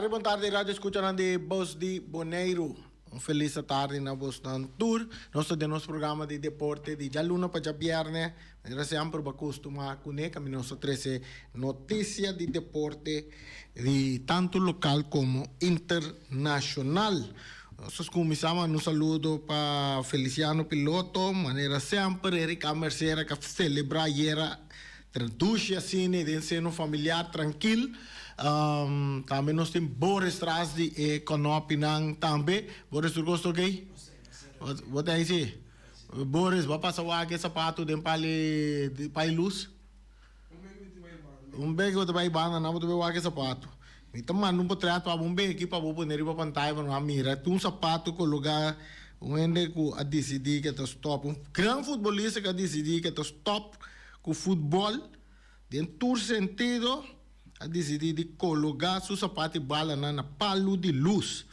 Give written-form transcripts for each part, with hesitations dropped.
tarde, boa tarde, rádio escuchando de voz de Bonaire. Feliz tarde na voz do tour. Nós temos nosso programa de deporte de luna para viernes. Nós sempre acostumamos com ele, que nós trazemos notícias de deporte de tanto local como internacional. Nós começamos um saludo para Feliciano Piloto, maneira sempre, Erika Merceira, que celebra era traduz assim, de seno familiar tranquilo. Também nós temos Boris Tras de Conopinang também. Boris, tu gostou gay? What é isso? Boris, vai passar o água sapato de pai luz? Bego de pai banda, não vou o água sapato. Então, mano, não pode tratar para bem aqui para vou poner para pantalla para não mira. Tu sapato com lugar onde a decidir que é stop. Grande futebolista que decidir que é stop com o futebol, em todo sentido, a decidir de colocar seu sapato e bala na palo de luz.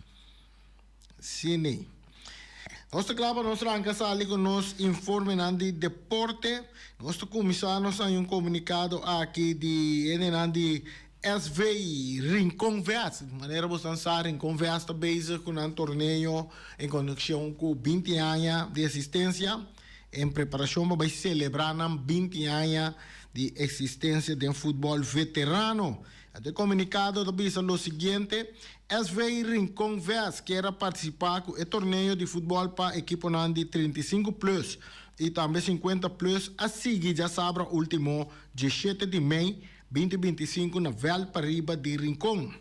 Sim. Nós claro, nós arrancamos ali com nós informes de deporte. Nós começamos a um comunicado aqui de SVI Rincon Vest. De maneira bastante Rincon Vest está bezig com um torneio em conexão com 20 anos de existência. Em preparação para celebrar 20 anos de existência de futebol veterano. O comunicado diz o seguinte: SVI Rincon Vest quer participar do torneio de futebol para equipe de 35 plus e também 50 plus. A seguir já sabe o último 17 de maio 2025 na Vel Pariba de Rincon.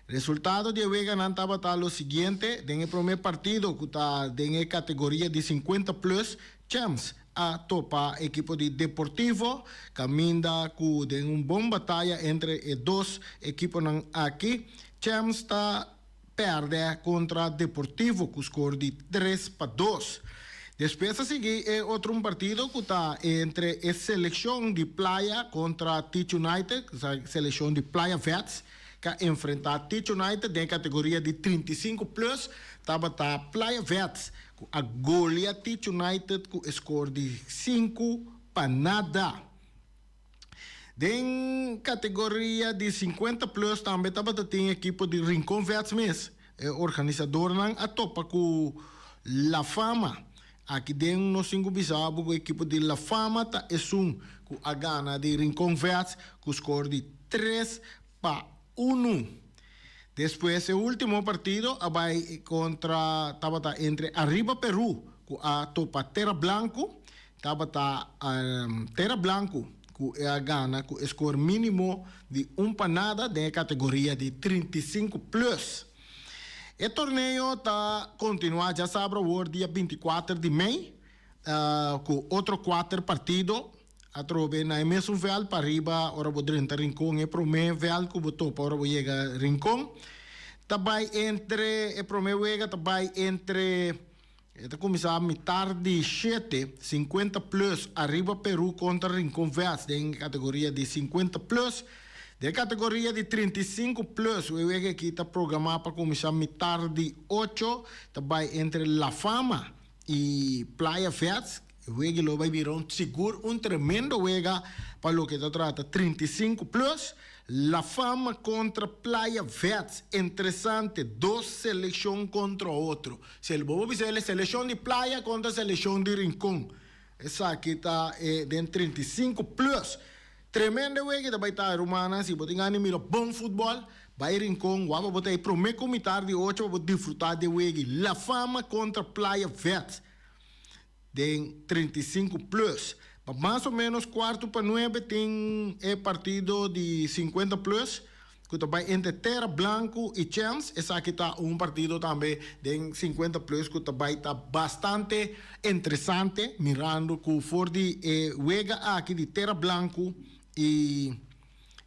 Resultado de hoje estava o seguinte: no primeiro partido que está na categoria de 50 plus, Champs a topa equipo de Deportivo, caminha com uma boa batalha entre os dois equipos aqui. Champs está perde contra Deportivo com score de 3-2. Depois a seguir é outro partido que está entre a seleção de Playa contra Teach United, a seleção de Playa Vets, que enfrentar Teach United na categoria de 35 plus, estava a Playa Vets, a goleia Teach United com score de 5-0. Na categoria de 50 plus também estava a equipe de Rincon Vets mesmo, organizador a topa com La Fama. Aqui dentro nós cinco bisabo a equipe de La Fama tá com a gana de Rincon Vets com score de 3-1. Depois, o último partido vai contra entre Arriba Peru com a topa Terra Blanco, Terra Blanco com a gana com score mínimo de panada da categoria de 35 plus. O torneio está continuando, já sabe, o dia 24 de maio, com outro 4 partidos. A trove na mesmo vel para riba, ora vou dentro Rincon, e primeiro vel que botou para ora chega Rincon. Também entre, e primeiro chega também entre, está começar a metade de 50 plus, arriba Peru contra Rincon Vest, em categoria de 50 plus. De categoria de 35 plus, o chega aqui está programado para começar a metade de 8, também entre La Fama e Playa Vest. O juego vai virar seguro, tremendo juego para lo que se trata. 35 plus, La Fama contra Playa Vets. Interessante, dos selecciones contra otro. Se el bobo dice la selección de Playa contra la selección de Rincón. Esa aquí está de 35 plus. Tremendo juego que vai estar romana. Si vos tenés mira bom fútbol, vai Rincón, vai botar el primer comité de 8 para disfrutar de juego. La Fama contra Playa Vets. De 35 plus. Mais ou menos 4-9 tem partido de 50 plus, que também entre Terra Blanco e Champs. Esse aqui está partido também de 50 plus, que também está bastante interessante, mirando que o Fordi juega aqui de Terra Blanco e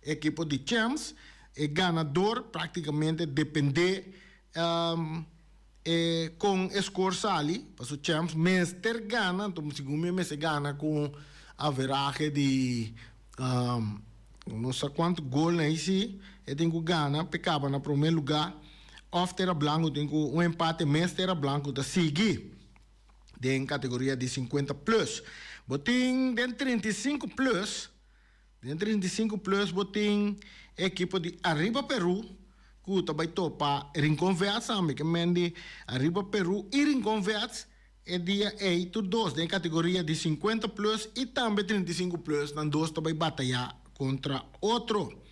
equipo de Champs. O ganador praticamente depende com score sali, para o Champs, Mester gana, então segundo me se gana com a veragem de não sei quanto gol nesse, e tem que ganhar, pecava na primeiro lugar, off Terra Blanco, tem um empate, Mester Blanco, da seguir, em categoria de 50 plus. Botem de 35 plus, botem equipe de Arriba Peru, que também topa rinconversa, que mende arriba Peru e rinconversa é dia 8-2, na categoria de 50 plus e também 35 plus, na dois também batalhar contra outro.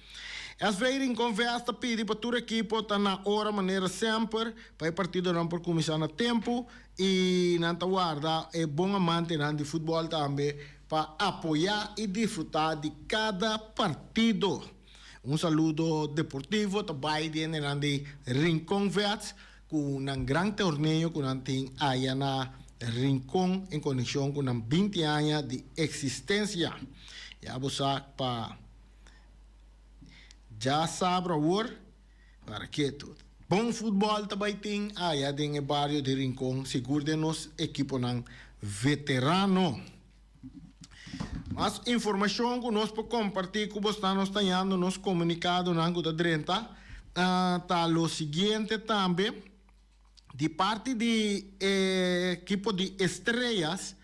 As vezes em conversa pede para toda a equipe estar na hora, maneira sempre, para o partido não por começar no tempo e não guarda é bom amante de futebol também para apoiar e desfrutar de cada partido. Um saludo deportivo também de Rincón Vets, com um grande torneio que nós temos aí na Rincón em conexão com 20 anos de existência. Já você para já sabe agora para que tudo. Bom futebol também tem aí no bairro de Rincón, seguro de nos equipo não veterano. Mas informação que nós podemos compartilhar com vocês, nós estamos nos comunicado na Anguta 30, está o seguinte também, de parte de equipo de estrelas,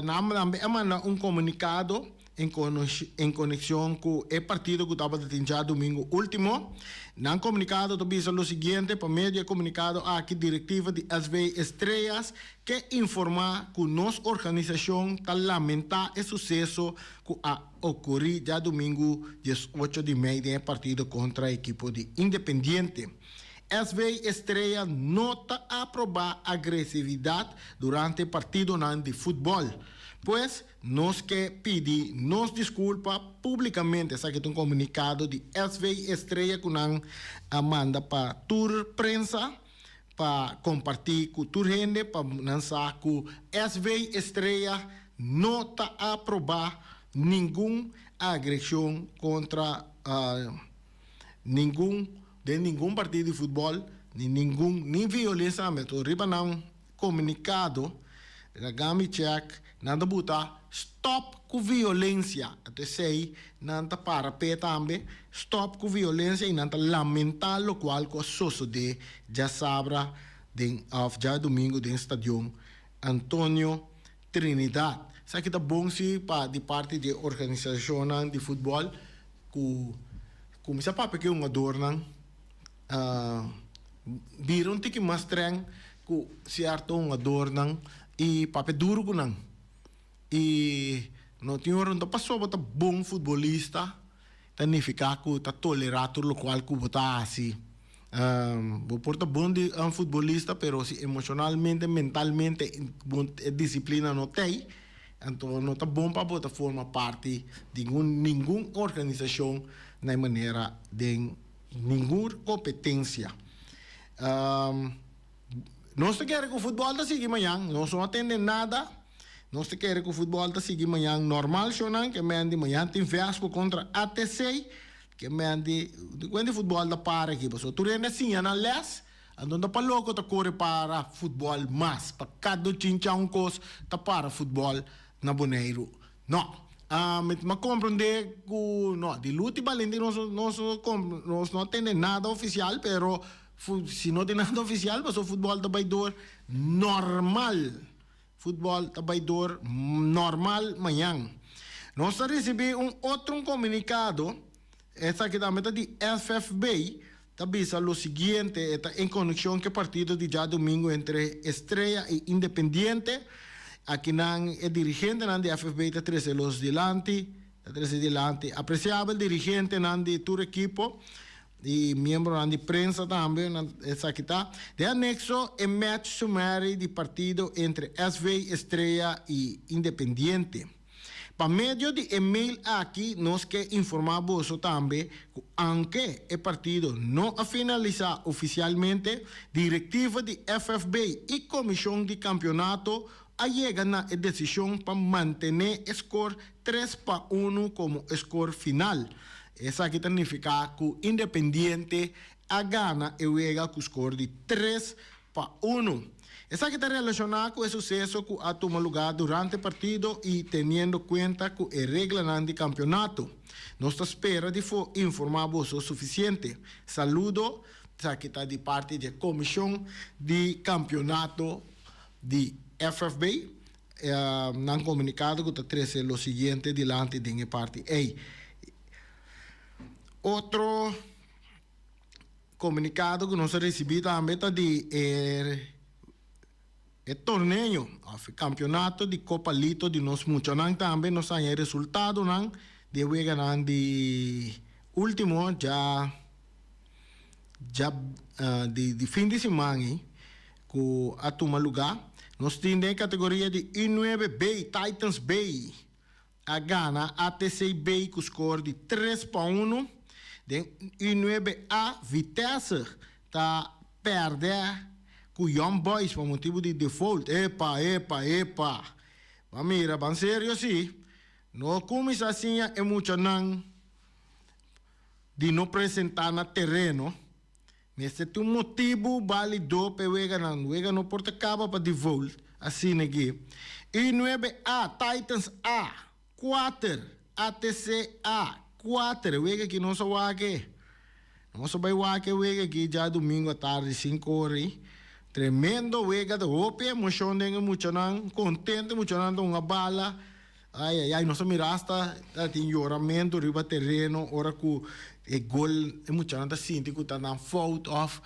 manda um comunicado em conexão com o partido que estava detendo domingo último. Não comunicado também o seguinte, para meio de comunicado aqui diretiva de SV Estrelas, que informa que nossa organização está lamenta o sucesso que ocorreu já domingo 18 de maio no partido contra a equipe de Independiente. SV Estrela nota aprovar agressividade durante o partido de futebol. Pois nós que pedir nos desculpa publicamente, essa que é um comunicado de SV Estrela que não manda para tour prensa para compartilhar com tour gente para lançar que SV Estrela nota aprovar nenhuma agressão contra nenhum partido de futebol, nem violência, mas riba não comunicado, Gami check, nada botar stop com violência. Até sei, nada para pé também, stop com violência e nada lamentar o qual que sucede já sabra já domingo no estádio Antônio Trinidad. Isso aqui tá bom se de parte de organização de futebol que começa para pegar uma dor viram que mais trem que certo uma dor e papel duro não e não tinha um passou para bom futebolista significa que está tolerado o qual que botar assim porta bom de futebolista pero se emocionalmente mentalmente disciplina não tem então não está bom para botar forma parte de nenhuma organização na maneira de nenhuma competência. Nós queremos que o futebol está seguindo amanhã, nós não atendemos nada. Nós queremos que o futebol está seguindo amanhã normal, que de manhã tem Vasco contra ATC, que quando o futebol está para aqui, so tu rende assim, na les, andando para louco está corre para futebol, mas para cada chinchão cos está para futebol na Bonaire. Não. Mas compreender que não, de luta e valente nós não temos nada oficial, pero se não tem nada oficial, mas o futebol trabalhador normal. Futebol trabalhador normal amanhã. Nós recebemos outro comunicado, essa aqui também de FFB, também o seguinte, em conexão com o partido de já domingo entre Estrela e Independiente. Aqui é dirigente da FFB está 13 los delante, apreciável dirigente de todo equipo e membro de prensa também, essa aqui está. De anexo é match sumário de partido entre SV Estrela e Independiente. Para meio de e-mail aqui, nós que informamos também que, aunque o partido não finalizar oficialmente, diretiva de FFB e comissão de campeonato llega na decisão para manter o score 3-1 como score final. Essa aqui significa que o Independiente gana e llega com o score de 3-1. Essa aqui está relacionada com o sucesso que ha tomado lugar durante o partido e tendo conta com a regra do campeonato. Nós esperamos de informar o suficiente. Saludo, essa aqui está de parte da comissão de campeonato de FFB, não comunicado que está 13 o seguinte delante de parte A. Outro comunicado que nós recebemos também de torneio, o campeonato de Copa Lito de nós muitos também nós temos resultado de wega de último já de fim de semana que a tomar lugar. Nós temos a categoria de I9B, Titans Bay. A Gana, ATC Bay com score de 3-1. I9A, Vitesse, está perder com Young Boys por motivo de default. Epa. Mas mira, bem sério, sim. Não começa assim a emocionar de não apresentar no terreno. Mas se tem um motivo válido para o Wega não porta cabo para default. Assim aqui. I9A, Titans A, 4. ATC A, 4. Wega que não só aqui. Não só vai Wega aqui já domingo à tarde, 5 horas. Tremendo Wega da Ope, emoção de emocionante, contente, emocionante, uma bala. Ai, nossa mirasta, tem choramento, riba terreno, ora que o gol, emocionante, sinto que está na fault off,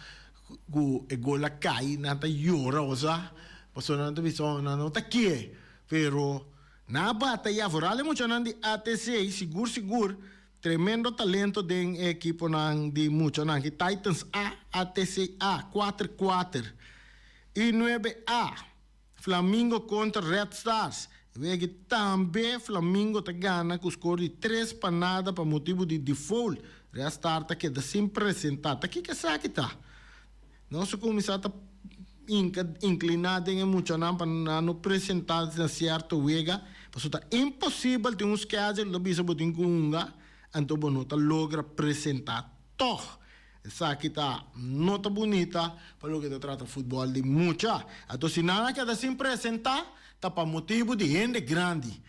que o gol a cai, não está chora, osa, passou na televisão, não está aqui, pero na batalha, foral emocionante, ATC, seguro, tremendo talento da equipe de emocionante, Titans A, ATC A, 4-4, I9A, Flamengo contra Red Stars. Wege também Flamengo tá ganha com score de 3 para motivo de default. Red Stars tá queda sem apresentar. Tá que sabe tá? Nosso comissário tá inclinado em emocionar para não apresentar na certo wega. Porque tá impossível ter um schedule do bisa botin kunga. Então não tá logra apresentar. Toh. Essa aqui tá nota bonita para o que se trata futebol de mucha. Então se nada queda sem apresentar, tá para motivo de gente grande.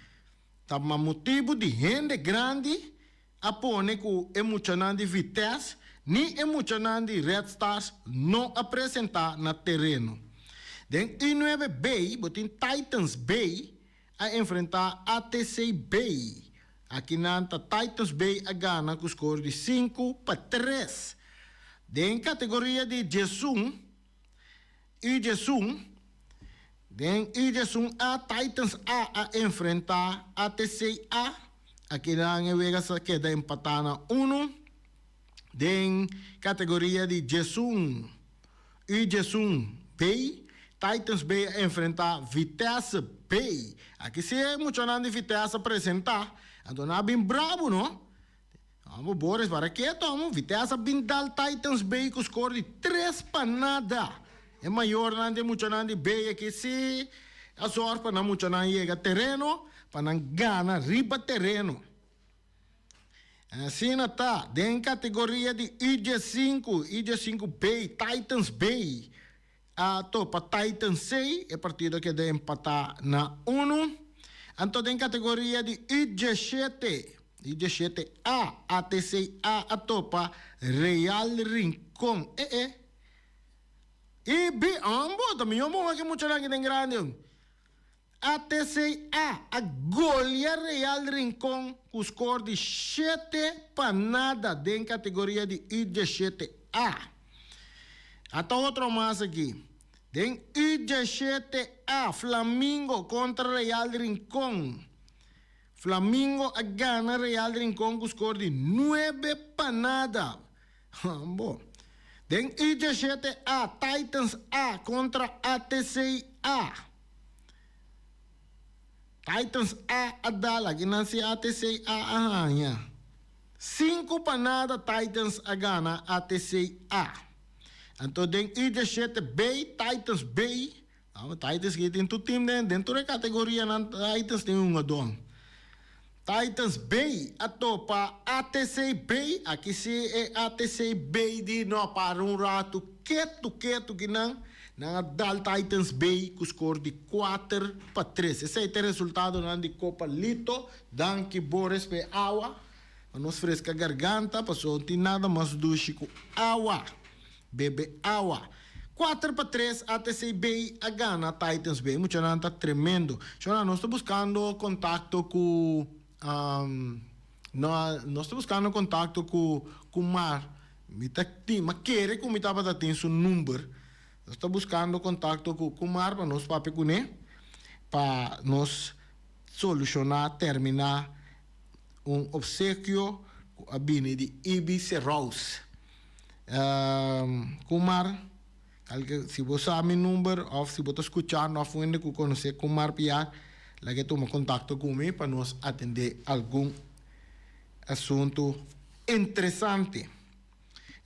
Tá para motivo de gente grande a pôr com emocionante Vitesse, nem emocionante Red Stars não apresentar no terreno. Den I9B, botin Titans Bay a enfrentar ATC Bay. Aqui na Titans Bay a gana com score de 5-3. Den categoria de Jesum, I-Jesum, a Titans A enfrentar ATC A. Aqui na Vegas queda empatada 1. Den categoria de Jesum, I-Jesum B, Titans B a enfrentar Vitesse B. Aqui se é emocionante Vitesse apresentar. Então não é bem bravo, não? Vamos, Boris, para que estamos? Vitesse Bindal Titans B com score de 3-0. É maior do emocionante B aqui se a sorte para não emocionante chega terreno, para não ganhar riba terreno. Assim está, den categoria de IG5B, Titans B. A topa Titans C, é partido que deve empatar na 1. Então, den categoria de IG7A, ATC A topa Real Rincón. E B, ambos, também eu vou aqui muito aqui tem grande. ATC a goleia Real Rincón com score de 7-0 dentro categoria de IG7A. Até outro mais aqui. Dentro IG7A, Flamengo contra Real Rincón. Flamengo a gana Real Rincón com score de 9-0. Bom. Dentro IG7A, Titans A contra ATC A. Titans A dala, que nasce ATC A arranha. 5-0 Titans a gana ATC A. Então, dentro IG7B, Titans B. Titans que tem todo time dentro da categoria, Titans tem um dono. Titans B, a topa ATC B. Aqui se é ATC B de não para um rato. Quieto, que não. Na Dal Titans B com score de 4-3. Esse é o resultado de Copa Lito. Danke Boris pe água. Nos fresca garganta. Passou não tem nada mais doce com água. Bebe água. 4-3 ATC B a gana Titans B. Muito está tremendo. Nós estamos buscando contato com... nós estamos buscando contato com o Mar. Mas quer que me estava tendo seu número. Está buscando contato com o Kumar para nós papi para nós solucionar, terminar obsequio a bine de Ibiza Rose. Kumar, se você sabe o número, ou se você escutar, não foi ainda que conhecer Kumar Piar, lá que toma contato comigo para nós atender algum assunto interessante.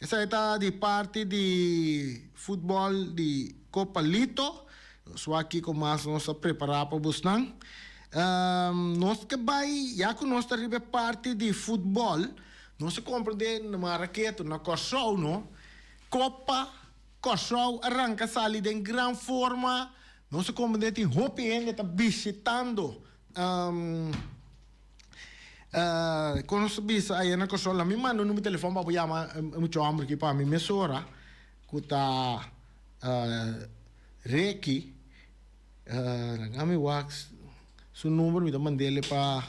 Essa é de parte de futebol de Copa Lito. Só aqui com mais nós a preparar para buscar. Nós que vai, já que nós estamos parte de futebol, nós compreende numa raquete, na Corsol, não? Copa Corsol arranca sali em grande forma. Nós compreende em Hopi ainda está visitando. Quando se bisa aí na Corsol, me manda o número de telefone para chamar muito amor aqui para mim, mesora, que está Reiki, nami wax, seu número me dá mandele para.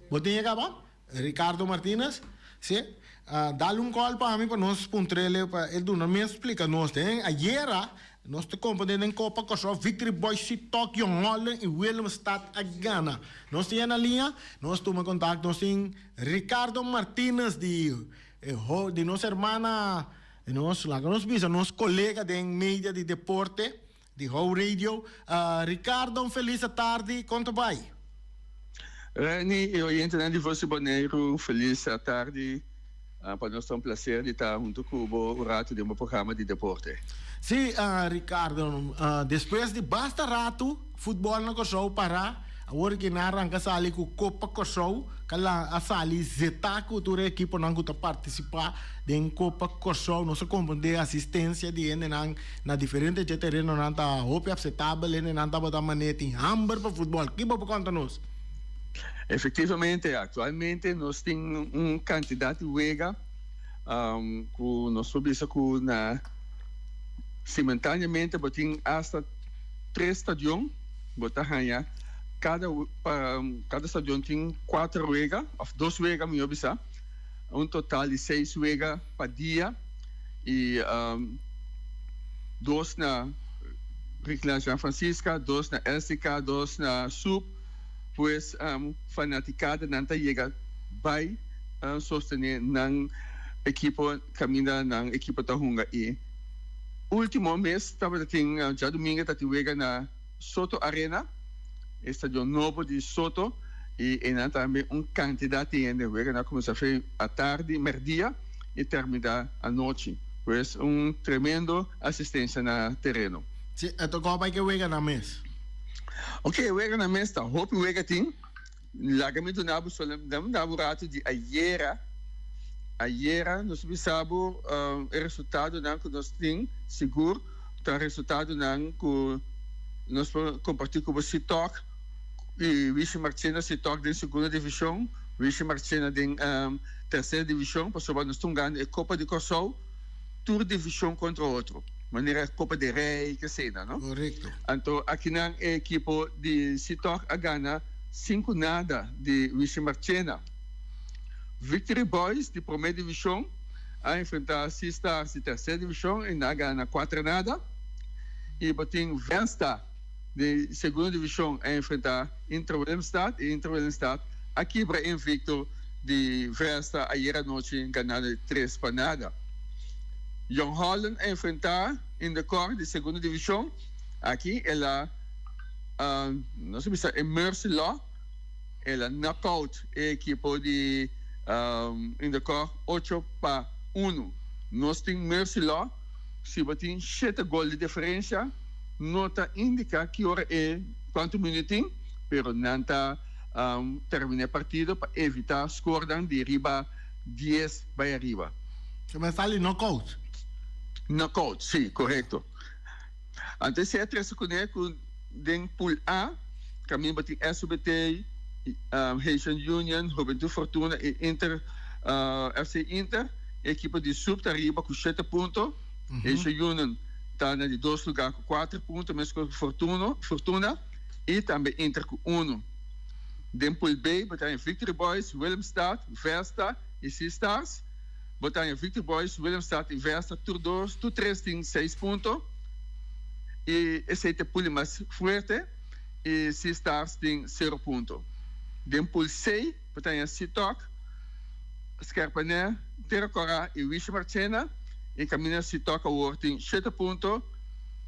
Botinha acaba? Ricardo Martínez, sim? Dá-lhe call para mim para nós pontrele para ele não me explica nós tem ayer nós te compreendendo em Copa Corsol Victory Boys Sitok Young Holland e Willemstad a Ghana. Nós temos na linha, nós tomamos contato, nós temos Ricardo Martínez de nossa irmã, de nosso colega de mídia de deporte, de How Radio. Ricardo, feliz tarde, quanto vai? Rani, eu entro de você, Bonaire, feliz tarde. Para nós é prazer de estar junto com o rato de um programa de deporte. Sim, Ricardo, depois de basta rato, futebol na Kosovo para agora que na arranca sali com Copa Kosovo, kala a sali zeta cultura equipe não que participar de Copa Kosovo, nós compreender assistência de ene na diferente terreno não tá hope aceitável ene não tá botar manete em hamburger para futebol. Que bom conta nós. Efectivamente, atualmente nós temos candidato de wega que nós subimos na simultaneamente botin hasta 3 estadios, botar cada estadião tem 4 wegas, ou 2 wegas, me observa, total de 6 wegas para dia e 2 na Ricla Jean Francisca, 2 na Elsica, 2 na Sub, pois fanaticada não chega vai sostener na equipe caminha na equipe da Hunga e último mês estava tem já domingo tá tiwega na Soto Arena, estádio novo de Soto e também candidato de wega na começa a tarde, merdia e termina a noite, pois tremendo assistência na terreno. Sim, então qual vai que wega na mês? Ok, wega na mês tá, hope wega tem, lagamento nabo só nabo rato de Ayer nós sabemos o resultado que nós temos seguro, o resultado que nós compartilhamos com o Sitok e Vice Marcena Sitok da segunda divisão, Vice Marcena da terceira divisão, para nós estamos ganhando a Copa de Kosovo, tour divisão contra outro, maneira Copa de Rei, que seja, não? Correto. Então aqui na equipe de Sitok a ganha 5-0 de Vice Marcena. Victory Boys de primeira divisão a enfrentar Sistars de terceira divisão e na ganha 4-0. E botem Vensta de segunda divisão a enfrentar Inter Willemstad e Inter Willemstad aqui para invicto de Vensta ayer à noite ganhando 3-0. Young Holland a enfrentar Indecor de segunda divisão aqui ela não sei se é Mercy Law ela knockout a equipe de Indecor 8-1. Nós temos Mercy Law, se botem 7 gols de diferença, nota indica que hora é quanto minutinho, pero não está terminar a partida para evitar score de riba 10 para arriba. Mas está ali knockout? Knockout, sim, correto. Antes de 3 segundos, com pool A, caminho botem SBT, Haitian Union, Juventude Fortuna e FC Inter, equipe de Sub está arriba com 7 pontos. Haitian Union está na de 2 lugares com 4 pontos, mesmo com Fortuna e também Inter com 1. Pool B, está em Victory Boys, Willemstad, Vesta e Sistars. Botanya Victor Boys, Willemstad Investa, Tour 2, Tour 3 tem 6 pontos. E esse é o pool mais forte. E se Stars tem 0 pontos. Den pool 6, Botanya Sitok, Skerpané, Terracora e Wismarchena. E caminha Sitok a tem 7 pontos.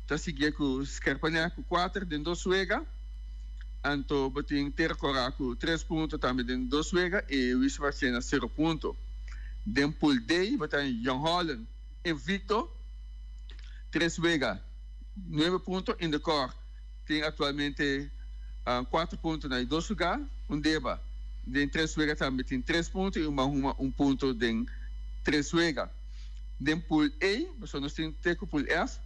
Tá seguir com Skerpané com 4, den 2 Suega. Anto botin Terracora com 3 pontos também den 2 Suega. E Wismarchena 0 pontos. Den pool D, botan Young Holland invicto, 3 Vega, 9 pontos em decor. Tem atualmente 4 pontos na 2 lugar, Deba. Den 3 Vega também tem 3 pontos e uma ponto den 3 Vega. Den pool A, nós temos teco pool F.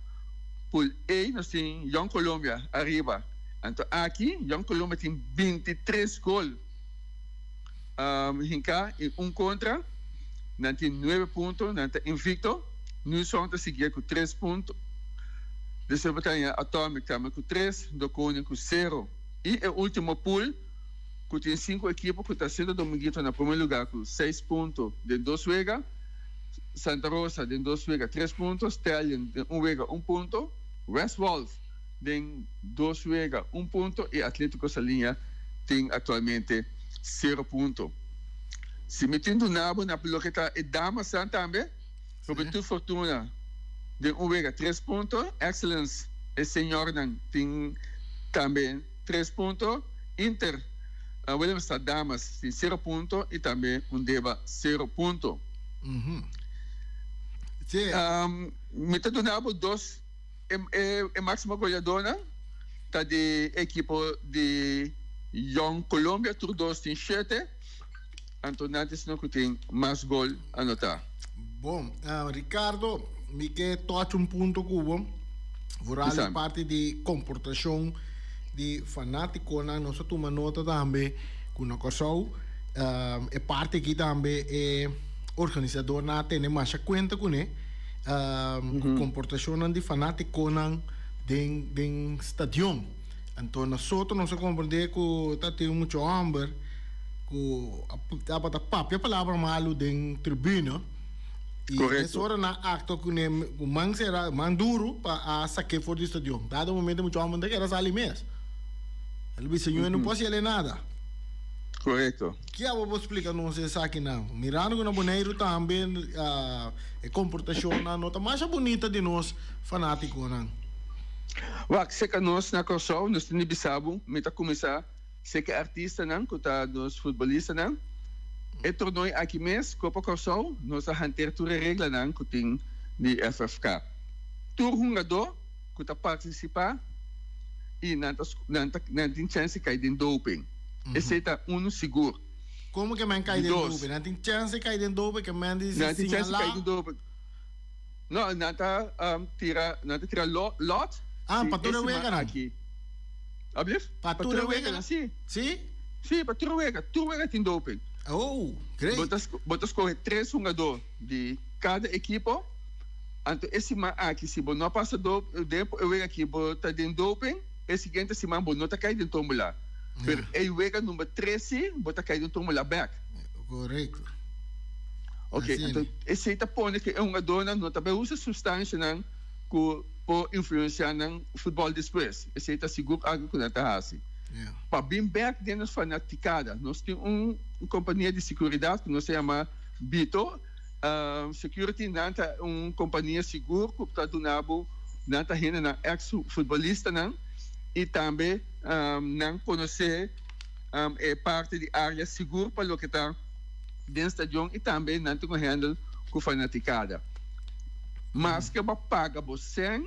Pool A, nós temos Young Colômbia, arriba. Então aqui, Young Colômbia tem 23 gols. Hinka e contra. Não tem 9 pontos, não tem invicto. Nu são a seguir com 3 pontos. Depois batalha Atomic também com 3, do Koning com 0. E o último pool, que tem 5 equipes, que está sendo dominguito na primeiro lugar com 6 pontos de 2 Vega. Santa Rosa de 2 Vega, 3 pontos. Stallion de 1 Vega, 1 ponto. West Wolf de 2 Vega, 1 ponto. E Atlético Salinha tem atualmente 0 pontos. Se metendo nabo na pelota e dama san também, sobre tu fortuna de 1 Vega 3 pontos, Excellence e Senhor tem também 3 pontos, Inter, Willemstad Damas tem 0 pontos e também Deba 0 pontos. Metendo nabo 2 é máxima goleadora, tá de equipe de Young Colômbia, Tour 2 tem 7. Antonantes não tem mais gol a anotar. Bom, Ricardo, me quer tocar ponto cubo. Vorrei parte de comportação de fanático, nós tomamos nota também com uma coisa. É parte aqui também é organizador na tem mais conta com ele. Comportação de fanático den stadion. Então nós não se compreende que está tendo muito hambre. Dapat apa palavra malo den tribuna e essa hora na acto que o man será manduro para a saque fora do estádio dado momento muito homem que era sali mês ele disse senhor não pode fazer nada correto que eu vou explicar não sei se aqui não mirando que no Bonaire também a comportação na nota mais bonita de nós fanáticos não Wak se que nós na Kosovo nós temos bisabo meta começar se que artista não, que está dos futebolistas não, e tornou aqui mesmo, Copa Kosovo, nós a hantear toda a regra não, que tem de FFK. Todo jogador que está participar e não tem chance de cair em doping. Esse é seguro. Como que man cai em doping? Não tem chance de cair em doping, que man diz não tem chance de cair em doping. Não, não tira lot. Para toda a regra não? Aqui. Para Turuega, sim. Sim? Sim, para Turuega. Turuega tem doping. Oh, great. Botas correr 3 jogadores de cada equipe. Então, esse man aqui, se não passa o tempo, eu venho aqui, bota dentro doping, e seguinte, se man não está caindo em tombola. Mas eu venho número 13, bota cair em tombola back. Correto. Ok, assim, então, esse está pondo que é uma dona, não também usa substância, não, que por influenciar no futebol depois. Esse está seguro algo que não está assim. Para bem back dentro da fanaticada, nós temos uma companhia de segurança que nós se chama Bito. Security não é uma companhia segura que está donando não está indo na ex-futebolista não e também não conhecer é parte de área segura para o que está dentro do estádio e também não tem handle com fanaticada. Mas que paga você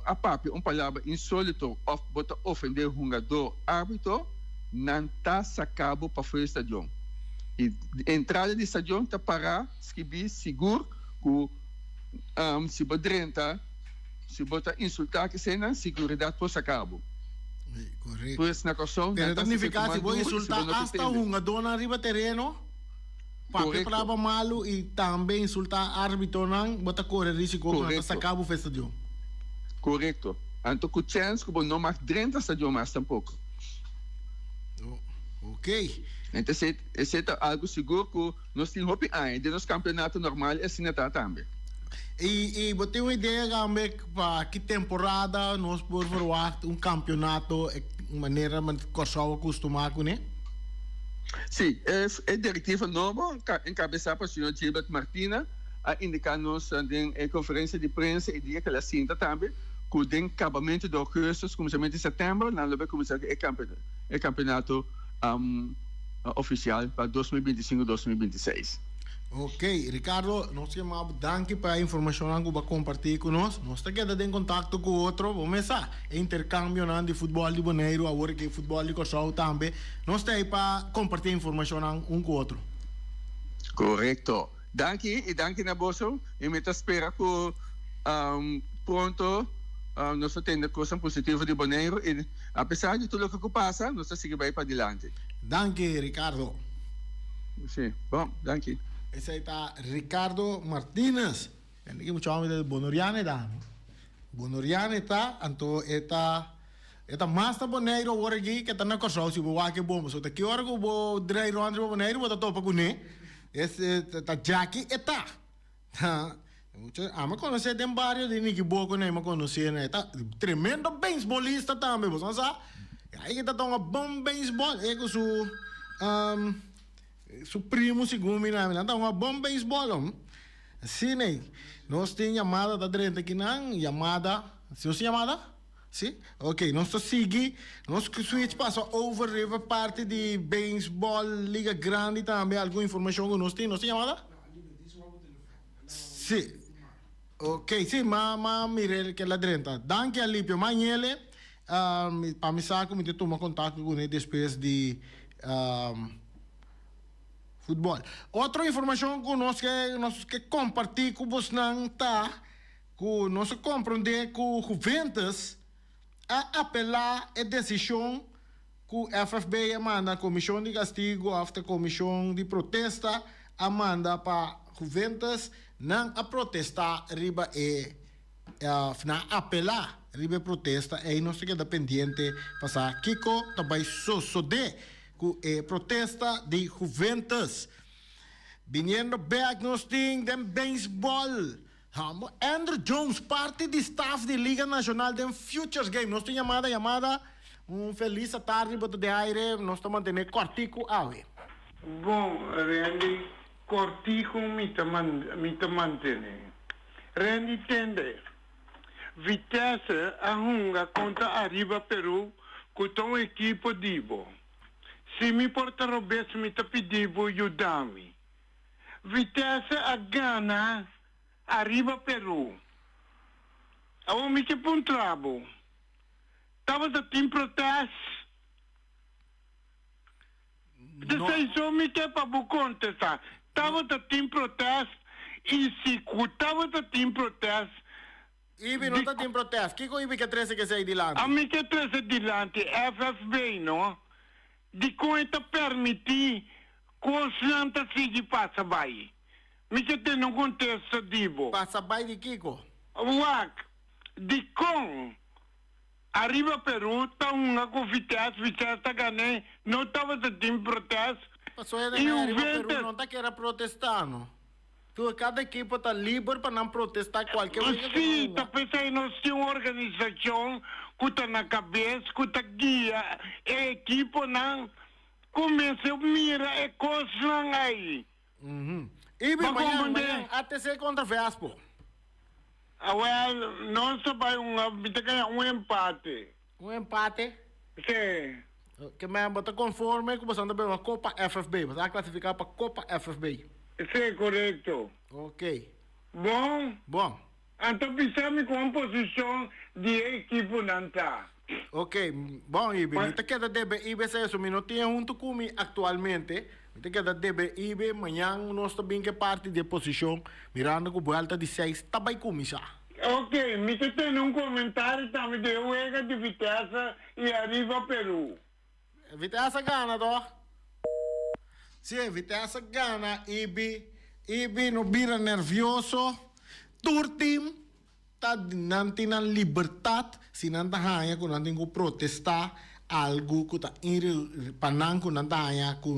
a papi palavra insólito of bota ofender jogador árbitro não está sacado para fora do estádio. E entrada do estádio está para escrever seguro que se bodrenta se bota insultar que cena seguridade por sacabo. Correto. Pois na questão pero significa se vou insultar hasta um jogador na riba terreno papi palavra malo e também insultar árbitro não bota correr risco que está sacado para o estádio. Correto. Então, com chance que não mais dentro do estádio mais tampouco. Ok. Então, é algo seguro que nós temos ainda nos campeonato normal é assim também. E você tem uma ideia para que temporada nós podemos ver um campeonato de maneira que nós acostumamos com ele? Sim, é diretiva nova, encabeçada pelo senhor Gilbert Martina, a indicar-nos em conferência de prensa e dia que ela sinta também, que o acabamento dos cursos, começamento de setembro, nós vamos começar o campeonato oficial para 2025-2026. Ok, Ricardo, nós chamamos danke para a informação que vai compartilhar conosco. Nós estamos em contato com outro, vamos começar intercâmbio de futebol de Bonaire, agora que futebol de Cossau também. Nós estamos para compartilhar informação um com o outro. Correto. Danke e danke na bolso. E me espera que pronto nós temos coisas positivas de Bonaire e apesar de tudo o que passa, nós seguimos para adiante. Danke, Ricardo. Sim, bom, danke. Esse aí está Ricardo Martínez. Aqui muito homem de Bonoriane da. Bonoriane tá, então eta mais da Bonaire agora aqui que está na Cossau, se vou aqui bom, só que hora que eu vou direito onde vou Bonaire, vou topa com ele. Esse tá Jackie eta. Me conhecer tem vários de Nicky Boco, né? Me conhecer, né? Tá tremendo beisbolista também, você sabe? Aí que tá um bom beisebol, é que su primo segundo namin tá um bom beisebol. Sim, né? Nós temos chamada da direita aqui não, chamada, se você chamada? Sim? Ok, nós seguimos, nós switch passa over river parte de beisebol, liga grande também, alguma informação que nós temos chamada? Sim. Ok, sim, mas mire que lá dentro. Danke Alípio, mas ele, para me sacar, me toma contato com ele depois de futebol. Outra informação que nós que compartilhar com vocês não tá, que nós compreender que o Juventus a apelar a decisão que o FFB manda a comissão de castigo, a comissão de protesta, manda para Juventus não a protestar riba na apelar riba protesta e nós queda pendente passar Kiko também sosode com protesta de Juventus viniendo back nos ting dem baseball Andrew Jones parte de staff de Liga Nacional dem Futures Game nós temos chamada feliz tarde boto de aire nós estamos mantendo cortico ave bom Randy cortico mi te mantene Randy tende Vitesse a hunga contra arriba Peru com um equipo dibo se mi porta robes mi te pedivo aiutami Vitesse a Gana arriba Peru a mi che puntrabo tava da team protest sei só mi che pa bu contestar tava da team protest e se tava da team protest Ibi não está em protesto. Que com Ibi que 13 que sai dilante? A mim que 13 dilante, FFB, não? De conta permitir que o Santa siga passa vai. Me que tem um contexto dibo. Passa vai de Kiko? Uac, de com arriba Peru, tá uma com Vitesse tá ganhando, não estava de time protesto. Passou aí de arriba Peru, não está querendo protestar, não? Cada equipe está livre para não protestar qualquer coisa. Sim, está pensando nós temos uma organização que está na cabeça, que está guia, a equipe não começa a mirar a coisa não aí. E bem, amanhã, até ser contra Vespo. Well, nós vamos ganhar um empate. Um empate? Sim. Que me bota conforme que você anda bem a Copa FFB, você vai classificar para a Copa FFB. Sim, correto. Ok. Bom. Então, pensamos com uma posição de equipe não está. Ok. Bom, Ibe, me queda debe Ibe se isso, não tinha junto comigo atualmente. Me queda debe Ibe, amanhã nós também que parte de posição, mirando com volta de 6, tá bem comigo. Ok, me tem um comentário também de Uega de Vitesse e arriba Peru. Vitesse gana, dó? Sim, Vitesse gana, Ibi não vira nervioso, turtim, tá não tem liberdade, se não tá hanha, quando não tem que protestar, algo que está in pananco na daya que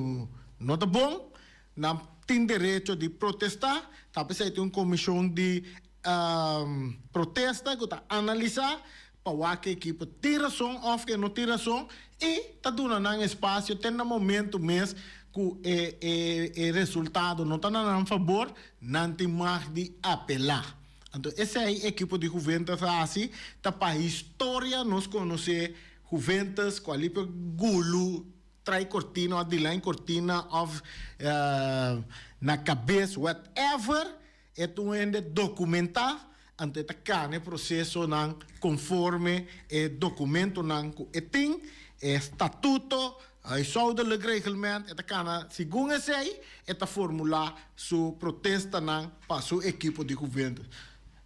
não tá bom, não tem direito de protestar, tapi sa ito yung comissão de protesta que está analisar para que equipo tem razão ou que não tem razão e está dando um espaço, tem no momento mesmo que o resultado não está a favor, não tem mais de apelar. Então, esse aí equipo de Juventus assim, tá para a história nós conhecer Juventus, qual é o gulu, trai cortina, de line cortina, of na cabeça, whatever, é tu ainda documentar, ante tá cane processo não conforme documento não que tem, estatuto, a soudelijk reglement, eta kana, segundo esse aí, eta formular sua protesta não para seu equipo de Juventus.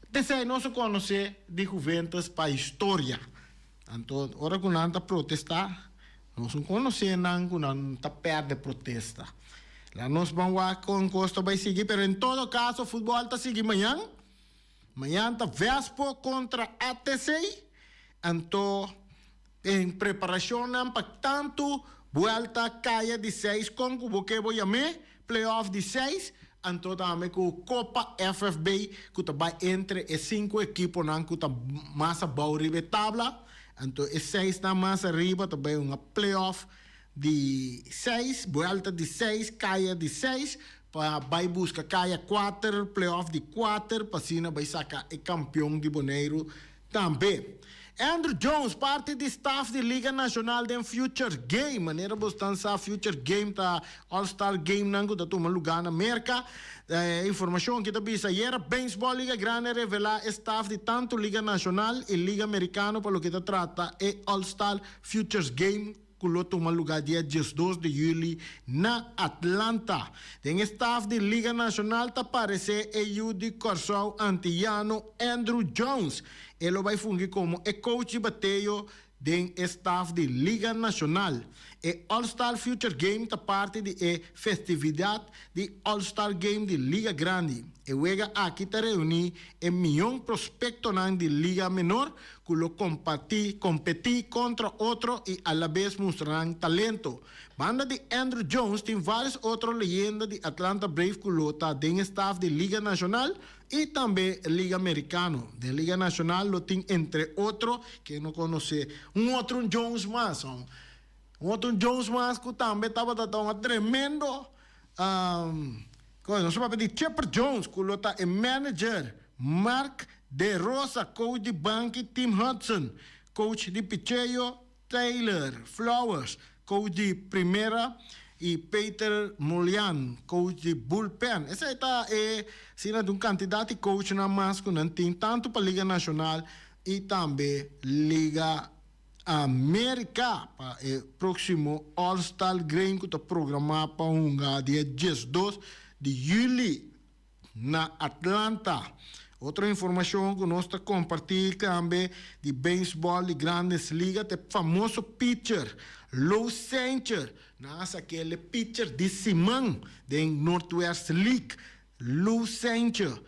Desse aí, nós conhecemos de Juventus para a história. Então, ora que nós protestar, nós conhecemos que nós perde protesta. Lá nós vamos com Costa vai seguir, mas em todo caso, o futebol está seguindo amanhã. Amanhã está Vespo contra ATC. Então, em preparação para tanto, volta caia de 6 com o que vou chamar, playoff de 6. Então, também com Copa FFB, que vai entre os 5 equipos que estão mais abaixo da tabla. Então, os 6 estão mais arriba, também uma playoff de 6, volta de 6, caia de 6, vai buscar caia 4, playoff de 4, para assim vai sacar o campeão de Bonaire também. Andrew Jones, parte do staff da Liga Nacional de Future Game. Maneira bastante Future Game, tá All-Star Game, nango da toma lugar na América. Informação que tá bisa era Baseball Liga Grande revelar staff de tanto Liga Nacional e Liga Americana para o que tá trata e All-Star Futures Game que toma lugar dia 12 de julho na Atlanta. Tem staff de Liga Nacional tá aparecer e de Corsão Antillano Andrew Jones. Ele vai fungir como coach de bateio do staff de Liga Nacional. E All-Star Future Game está parte da festividade de All-Star Game de Liga Grande. E juega aqui está reunir um milhão de prospectos de Liga Menor que lo competir contra outro e a la vez mostrarán talento. Banda de Andrew Jones tem várias outras leyendas de Atlanta Braves que lo está dentro staff de Liga Nacional e também Liga Americano. De Liga Nacional lo tem entre outros que não conhece outro Jones mais. Outro Jones mais que também estava dando um tremendo não se pode dizer Chipper Jones que lo está manager Mark De Rosa, coach de banco Tim Hudson, coach de picheio Taylor Flowers, coach de primeira e Peter Molian, coach de bullpen. Essa está sendo um candidato de coach na mais que não tem tanto para a Liga Nacional e também Liga América para o próximo All-Star Game que está programado para dia 12 de julho na Atlanta. Outra informação que nós estamos compartilhando também de beisebol de grandes ligas, o famoso pitcher, Lou Sanchez, aquele pitcher de Simão, da Northwest League, Lou Sanchez.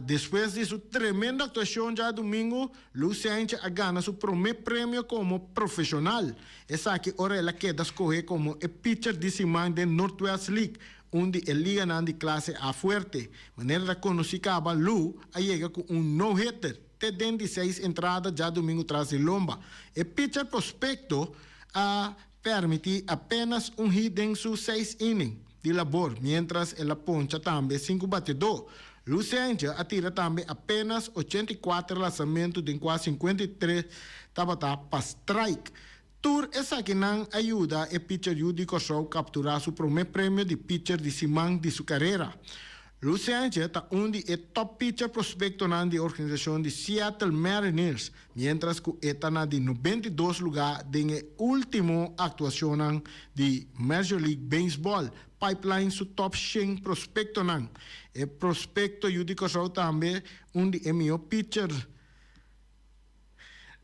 Depois de sua tremenda atuação já domingo, Lou Sanchez ganha seu primeiro prêmio como profissional. Essa aqui, ora, ela queda escolher como o pitcher de Simão da Northwest League, onde ele liga de classe A forte. Maneira de conhecer a Lu, a chega com no-hitter, até dentro de 6 entradas já domingo traz de lomba. O pitcher prospecto permite apenas hit em seus 6 innings de labor, mientras ela poncha também 5 batedores. Lu Sanchez atira também apenas 84 lançamentos de quase 53 para strike. Tour essa que não ajuda o pitcher Judy Corsou a capturar seu primeiro prêmio de pitcher de Simão de sua carreira. Lou Sanchez está de top pitcher prospecto da organização de Seattle Mariners, mientras que está na de 92 lugar na última atuação de Major League Baseball. Pipeline su top 100 prospecto nan. E prospecto Judy Corsou também de melhor pitcher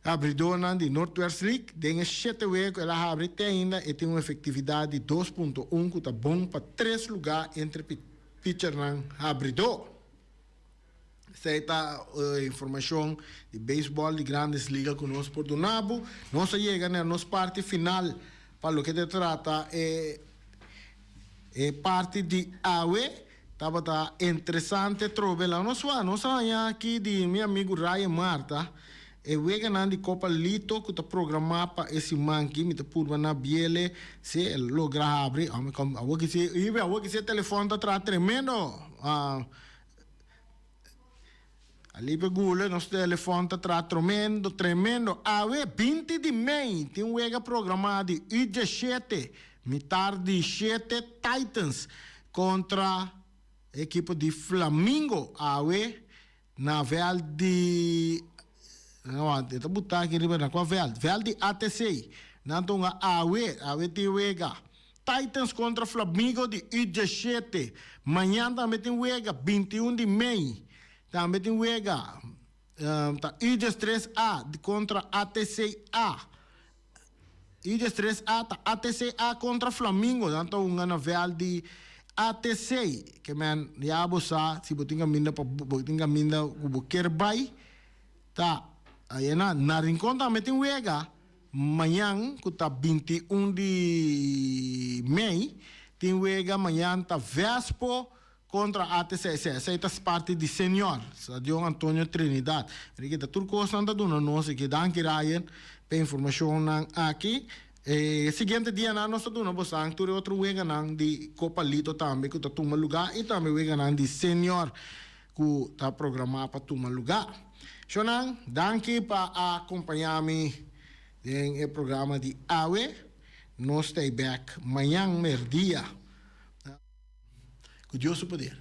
abridor de Northwest League, tem 7 vezes ela abre ainda e tem uma efetividade de 2.1 que está bom para 3 lugares entre pitcher e abridor. Esta informação de beisebol de grandes ligas conosco por Dunabo. Nós chegamos na nossa parte final para o que se trata parte de AWE. Estava interessante trovar lá. Nós vamos aqui de meu amigo Ryan Marta. We gaan de Copa Lito que está programado para esse manque, me está por na biele, se logra abrir. Agora que se telefone está tremendo. Ali pegula, nosso telefone está tremendo. AWE 20 de maio tem um wega programado de 17, metade de 7 Titans contra a equipe de Flamengo. AWE na Vel de está botar aqui na Vel de ATC. Então a AWE tem wega Titans contra Flamengo de 17. Manhã também tem wega 21 de maio. Também tem o EGA, IDES 3A contra ATCA. IDES 3A, ATCA contra Flamengo. Então, um novel de ATC, que man, já você, se você tem caminho o quer vai, tá, aí na rincão também tem o EGA. Amanhã, que está 21 de maio, tem o EGA, amanhã está Vespo contra a ATC, essa é parte de senhor, Sadio Antônio Trinidad. Porque está tudo coisa anda do nosso que dá aqui Ryan, para informação aqui. Seguinte dia na nossa dona bosang tudo outro wega nang de Copa Lito também que está tomando lugar e também wega nang de senhor que está programado para tomar lugar. Shonang, danke para acompanhar-me no programa de AWE. Nós stay back amanhã merdia. Com Deus o poder.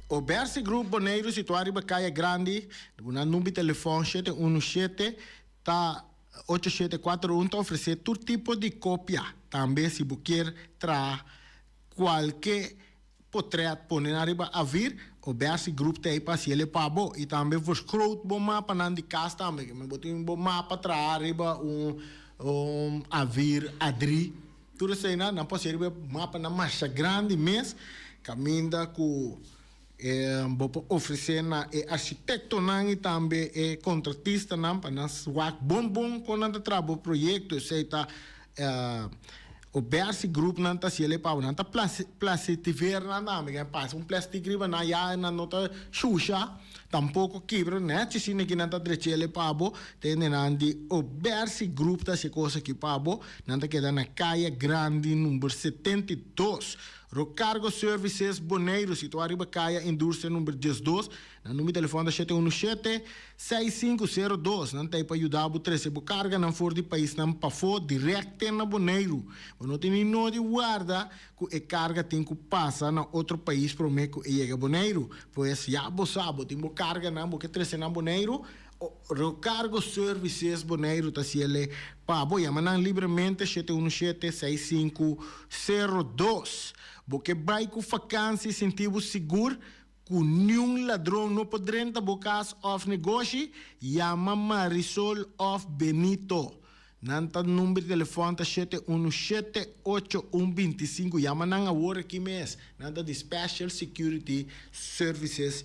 O Berce Grupo Bonaire situado em Bacaia Grande, o número de telefone 717 tá 8741 está oferecendo todo tipo de cópia. Também se você quer trazer qualquer portrait poner arriba a vir, o Berce Grupo tem para se ele pago e também vos crowd bom mapa na de casa também, mas botar um bom mapa para arriba a vir adri, tudo isso aí não pode ser mapa na marcha grande mês, caminda com oferecer na arquiteto não e também contratista não para nas work bom quando anda trabalho projeto, sei tá o Berce Grupo não está se ele para não está plastiver não me passa plástico riba na ya na nota xuxa tampouco quebra né se sim que não está direito ele para tem não de o Berce Grupo está se coisa que para não está queda na Caia Grande número 72. Recargo Services Bonaire, situado em Bacaia, indústria número 12, no número de telefone 717-6502. Não tem para ajudar a você a carga, não for de país, não para fora, direto na Bonaire. Não tem nem de guarda que a carga tem que passar na outro país para o que chega a Bonaire. Pois já você sabe, tem carga não, porque trece na Bonaire. Recargo Services Bonaire, tá se ele para boia, mas livremente 717-6502. Porque vai com vacância e sentido seguro, com nenhum ladrão não pode entrar no caso of negócio, chama Marisol of Benito. Nanta número de telefone 717-8125, chama nang agora aqui mês, nanta de Special Security Services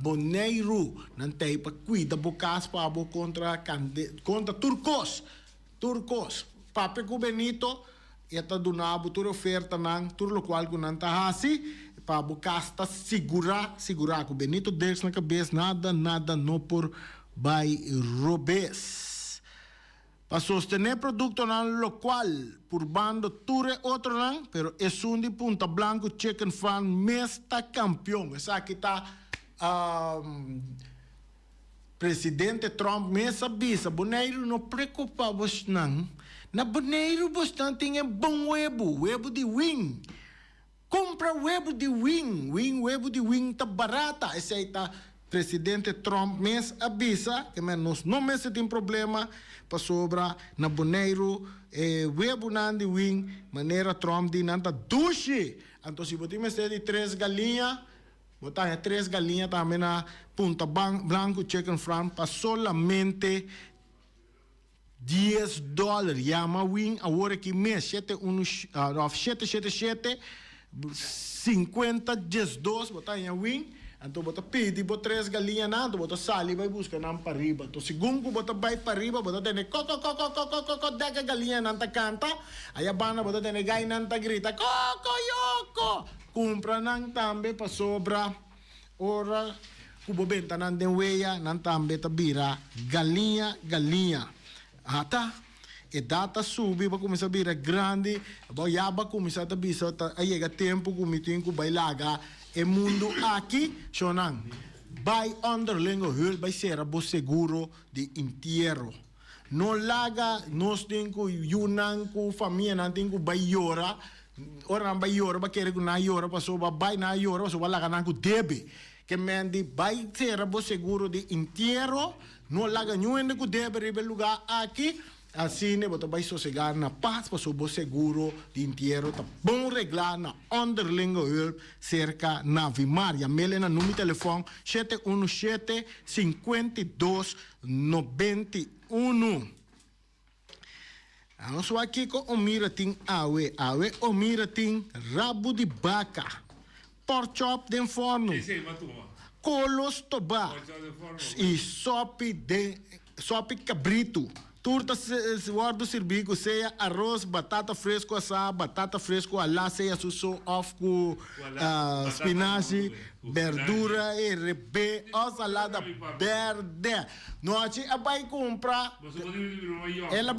Bonaire, nanta aí para cuidar do caso para contra turcos, papi com Benito. Esta do nabo toda oferta nang tudo o qual que não está assim para buscar segurar que o Benito deixa na cabeça nada não por vai robes para sostener produto nang local por bando tudo outro nang pero é de Punta Blanco Chicken Farm mesta campeão essa aqui tá presidente Trump mesa bisa Bonaire não preocupa vos não. Na Bonaire você tem bom webo de wing. Compra webo de wing webo de wing tá barata. Esse aí tá presidente Trump mês avisa que menos não mês tem problema para sobra na Bonaire webo nan de wing maneira Trump de nanta duche. Então se você me de 3 galinhas botar 3 galinhas também na Punta Blanco Chicken Farm para solamente $10. Yama win agora que mês 777 50 $10 botar em win. Então bota pedi bota 3 galinhas na, bota sali vai buscar nam para riba. Então segundo bota vai para riba, bota tene coco 10 galinhas nanta canta. Aí a banda bota tene gai nanta grita coco yoko. Compra nang tambe para sobra ora kubo benta nan den weia nan tambe tabira galinha. Ata e data subi ba começar a virar grande, ba yaba começar a bisa aí chega tempo que mitin ku bailaga e mundo aqui chonan vai underlingo hul vai ser bo seguro de entierro. No laga nós tenho yunan ku família nan tenho baiora ora nan baiora ba querer na iora passou ba bai na iora passou ba laga nan ku debe que mendi vai ser bo seguro de entierro. No laga nenhum que deve ribe lugar aqui. Assim, né, você vai sossegar na paz para o seguro de inteiro. Tá bom reglar na underlingo hulp cerca na Vimar. E a mele na número de telefone 717 52 91. Ano só aqui com o miratim awe o miratim rabo de vaca. Pork chop de forno. Colos toba e sope cabrito. Turta guardo servigo, seja arroz, batata fresco assado, batata fresco alá, seja suso off com spinaci, verdura e rebe, ou salada verde. Noite, ela vai comprar, ela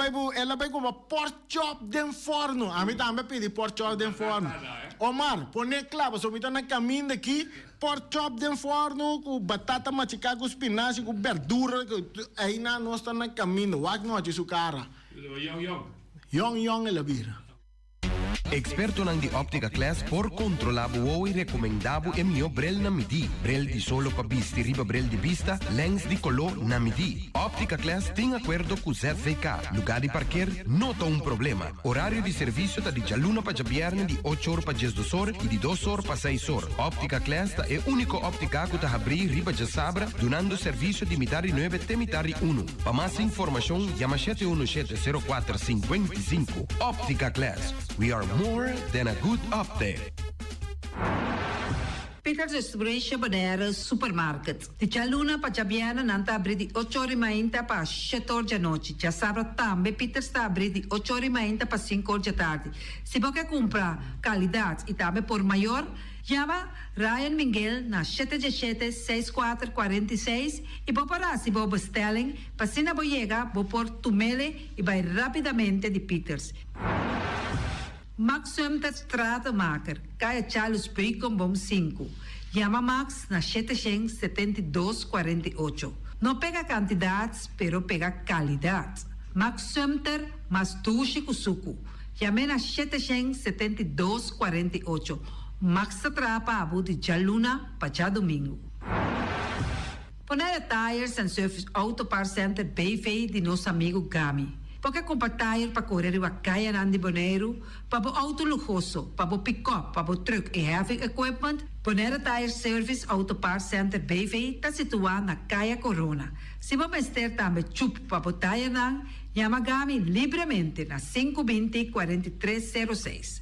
vai comprar pork chop de forno. A mim também pedi pork chop de forno. Omar, põe claro, se eu me estou na caminho daqui, pork chop de forno, com batata machucada, com spinaci, com verdura, aí nós estamos na caminho. Noite su cara. Yong e la vira. Experto nang di Optica Class por controlabo o recomendabo e mio brel na midi. Brel di solo pa bisti riba brel di vista, lens di color na midi. Optica Class tem acordo com ZVK. Lugar de parquear, nota um problema. Horário de serviço tá de jaluna pa jabierne di 8 horas pa 10 horas e di 2 horas pa 6 horas. Optica Class tá é único óptica que tá abrir riba de sabra, donando serviço de mitari 9 até mitari 1. Para mais informação, chama 717-0455. Optica Class. We are more than a good update. Peter's Restaurant Bonaire Supermarket. De Chaluna pa Jabiana nanta abri di 8 ore mainta pa 7 ore da noite. Já sabra tambe Peter sta abri di 8 ore mainta pa 5 ore da tarde. Se você comprar qualidade e também por maior, chama Ryan Miguel na 717-6446 e vou parar se vou bestelling, para se não chega, vou por tumele e vai rapidamente de Peters. Max Sumter Stratenmaker, Kaya Charles Bricom Bom 5. Chama Max na 772-48. Não pega quantidades, pero pega qualidade. Max Sumter, mas tuxe kusuku. Chame na 772-48. Max Trapa Abu de Jaluna, Pachá Domingo. Bonaire Tires and Service Auto Parts Center BV de nosso amigo Gami. Porque comprar tire para correr a caia de Bonaire, para o auto luxuoso, para o pick-up, para o truck e heavy equipment, Bonaire Tire Service Auto Parts Center BV está situado na Caia Corona. Se você ter também chup para o tire, chama Gami livremente na 520-4306.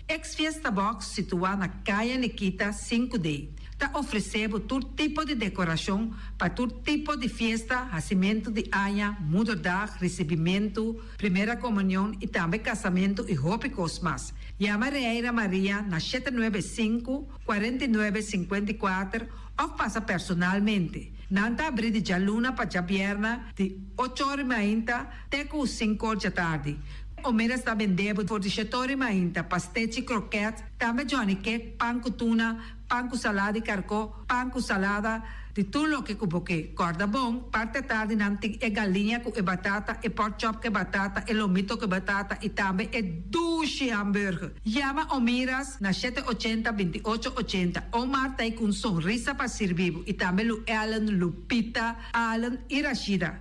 Ex-Fiesta Box situado na Caia Nikita 5D. Está oferecendo todo tipo de decoração para todo tipo de festa, nascimento de anha, mudança, recebimento, primeira comunhão e também casamento e roupas mais. Chama Reira Maria na 795-4954 ou passa personalmente. Nanta abrir de Jaluna para Jabierna de 8 horas e 30 até 5 horas da tarde. O mera está vendendo por 17 horas e 30 pastete croquete, também Johnny Cake, pão com tuna, pão com salada e carcó, pão com salada, de tudo o que cuboque. Corda bom, parte tarde nanti é galinha com batata, e pork chop com batata, e lomito com batata, e também é duche hambúrguer. Chama o Miras na 780-2880. O Marta aí com sorriso para servir, e também o Alan, Lupita, Alan e Rashida.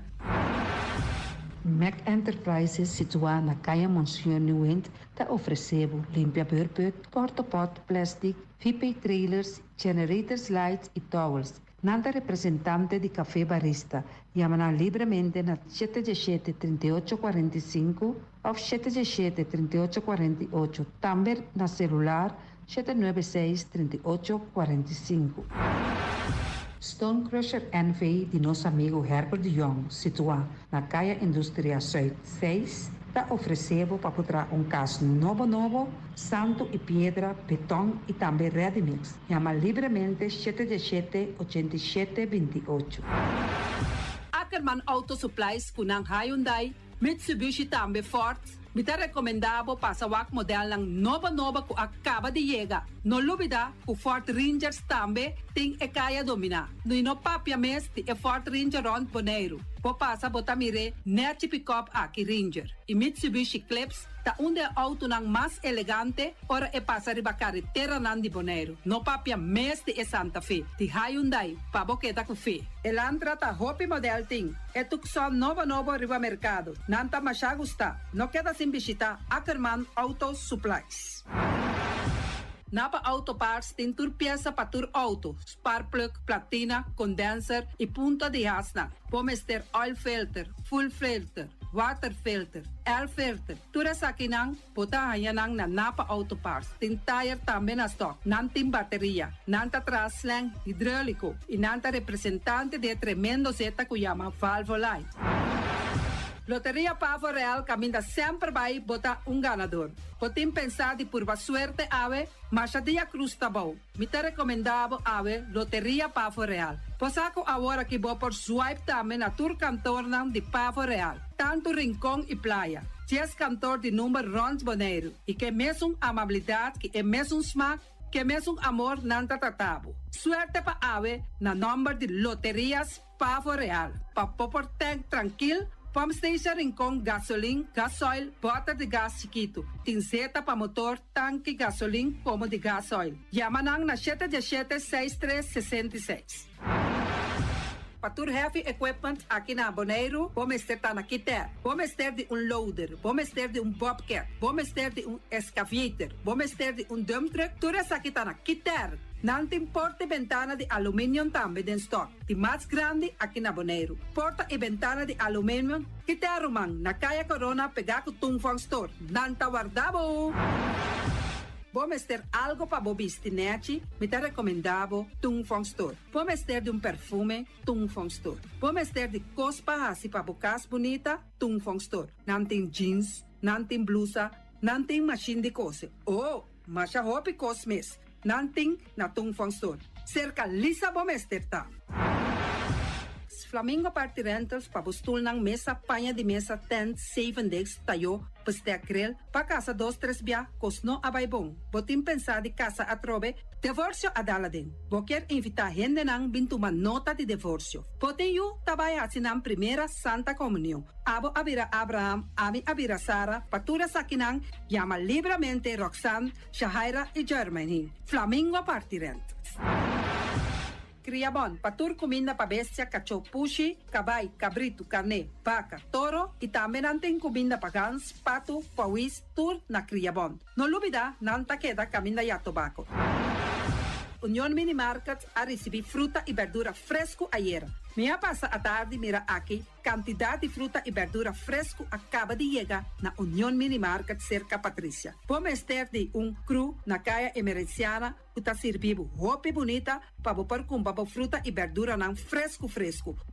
Mac Enterprises, situado na Caia Monsieur Nuent, está oferecendo limpa-beurput, porta-pot, plástico, VIP trailers, generators lights e towels. Nanta representante de café barista, llama livremente na 717-3845 ou 717-3848, também na celular 796-3845. Stone Crusher NV de nosso amigo Herbert de Jong, situado na Caia Indústria Zuid 6, está oferecendo para botar caso novo, santo e pedra, beton e também ready-mix. Chama livremente 717-8728. Ackerman Auto Supplies kunang Hyundai, Mitsubishi também Ford, mita recomendado para sa model ng nova que acaba de chegar. No lubida, o Ford Rangers também tem kaya domina. No papia mes ti Ford Ranger rond Bonaire. Po pasa botamire net pick-up aqui Ranger. E Mitsubishi Eclipse ta onde auto nang mas elegante ora passa riba carretera nan di Bonaire. No papia mes ti Santa Fe. Ti Hyundai pa boqueta ku fe. Elantra ta hopi model ting. Tucson novo riba mercado. Nanta masya gusta. No queda sin visita Ackerman Auto Supplies. Napa Auto Parts tem tur pieza para tur auto, spark plug, platina, condenser e punta de hasna. Pomester oil filter, full filter, water filter, air filter. Tura sa kinang, puta hayanang na Napa Auto Parts. Tem tire também na stock, nanting bateria, nanta traslang hidráulico e nanta representante de tremendo zeta que chama Valvoline. Loteria Pavo Real caminha sempre vai botar ganador. Potem pensar de purva suerte ave, mas a dia cruz tá bom. Me te recomendava ave Loteria Pavo Real. Posaco agora que vou por swipe também na tour cantor de Pavo Real. Tanto rincão e praia. 10 cantor de número rond Bonaire. E que mesmo amabilidade, que é mesmo smack, que mesmo amor nanta tatabo. Suerte pa ave na número de Loterias Pavo Real. Pa popor tank tranquilo. Pump station Rincon, gasolina, gasoil, bota de gás chiquito. Tinseta para motor, tanque gasolina como de gasoil. Yamanang na 717-6366. Patur heavy equipment aqui na Bonaire, vamos ter na Kiter, vamos ter de loader, vamos ter de bobcat, vamos ter de excavator, vamos ter de dump truck, tudo isso aqui na Kiter. Nanting porta e ventana de alumínio também em stock. De mais grande aqui na Bonaire. Porta e ventana de alumínio que te arrumam na Caia Corona pegar com Tungfang Store. Nanta guardabo! Vamos ter algo para bobistinete, me te recomendavo Tungfang Store. Vamos ter de perfume, Tungfang Store. Vamos ter de cospa assim para bocas bonita, Tungfang Store. Nanting jeans, nanting blusa, nanting machine de cose. Oh, macha hopi cosmes. Nanting na Tungfang Store. Cerca Lisa Bomester ta. Flamingo Party Rentals pa bustul ng mesa, panha de mesa, tent, 7 days, tayo, paste akrel, pa casa 2-3 biya, kosno abay bong. Botim pensa di casa atrobe, divorcio adala din. Boker invita gente nang bintuman nota de divorcio. Poten yu tabay asinang primera Santa Comunión. Abo abira Abraham, ami abira Sara, patura sakinang, llama libremente Roxanne, Shahaira y Germany. Flamingo Party Rentals. Criabon, patur comida pa bestia, cachorro, pushi, cabay, cabrito, carne, vaca, toro e também nantem comida pa gans, pato, pauis, tur na Criabon. No lubida, nanta queda caminda ya tobacco. União Mini Market a receber fruta e verdura fresco ayer. Minha passa a tarde mira aqui, quantidade de fruta e verdura fresco acaba de chegar na União Mini Market cerca Patrícia. Vamos ter de cru na caia emergenciana, que está servindo roupa bonita para pôr com fruta e verdura não fresco.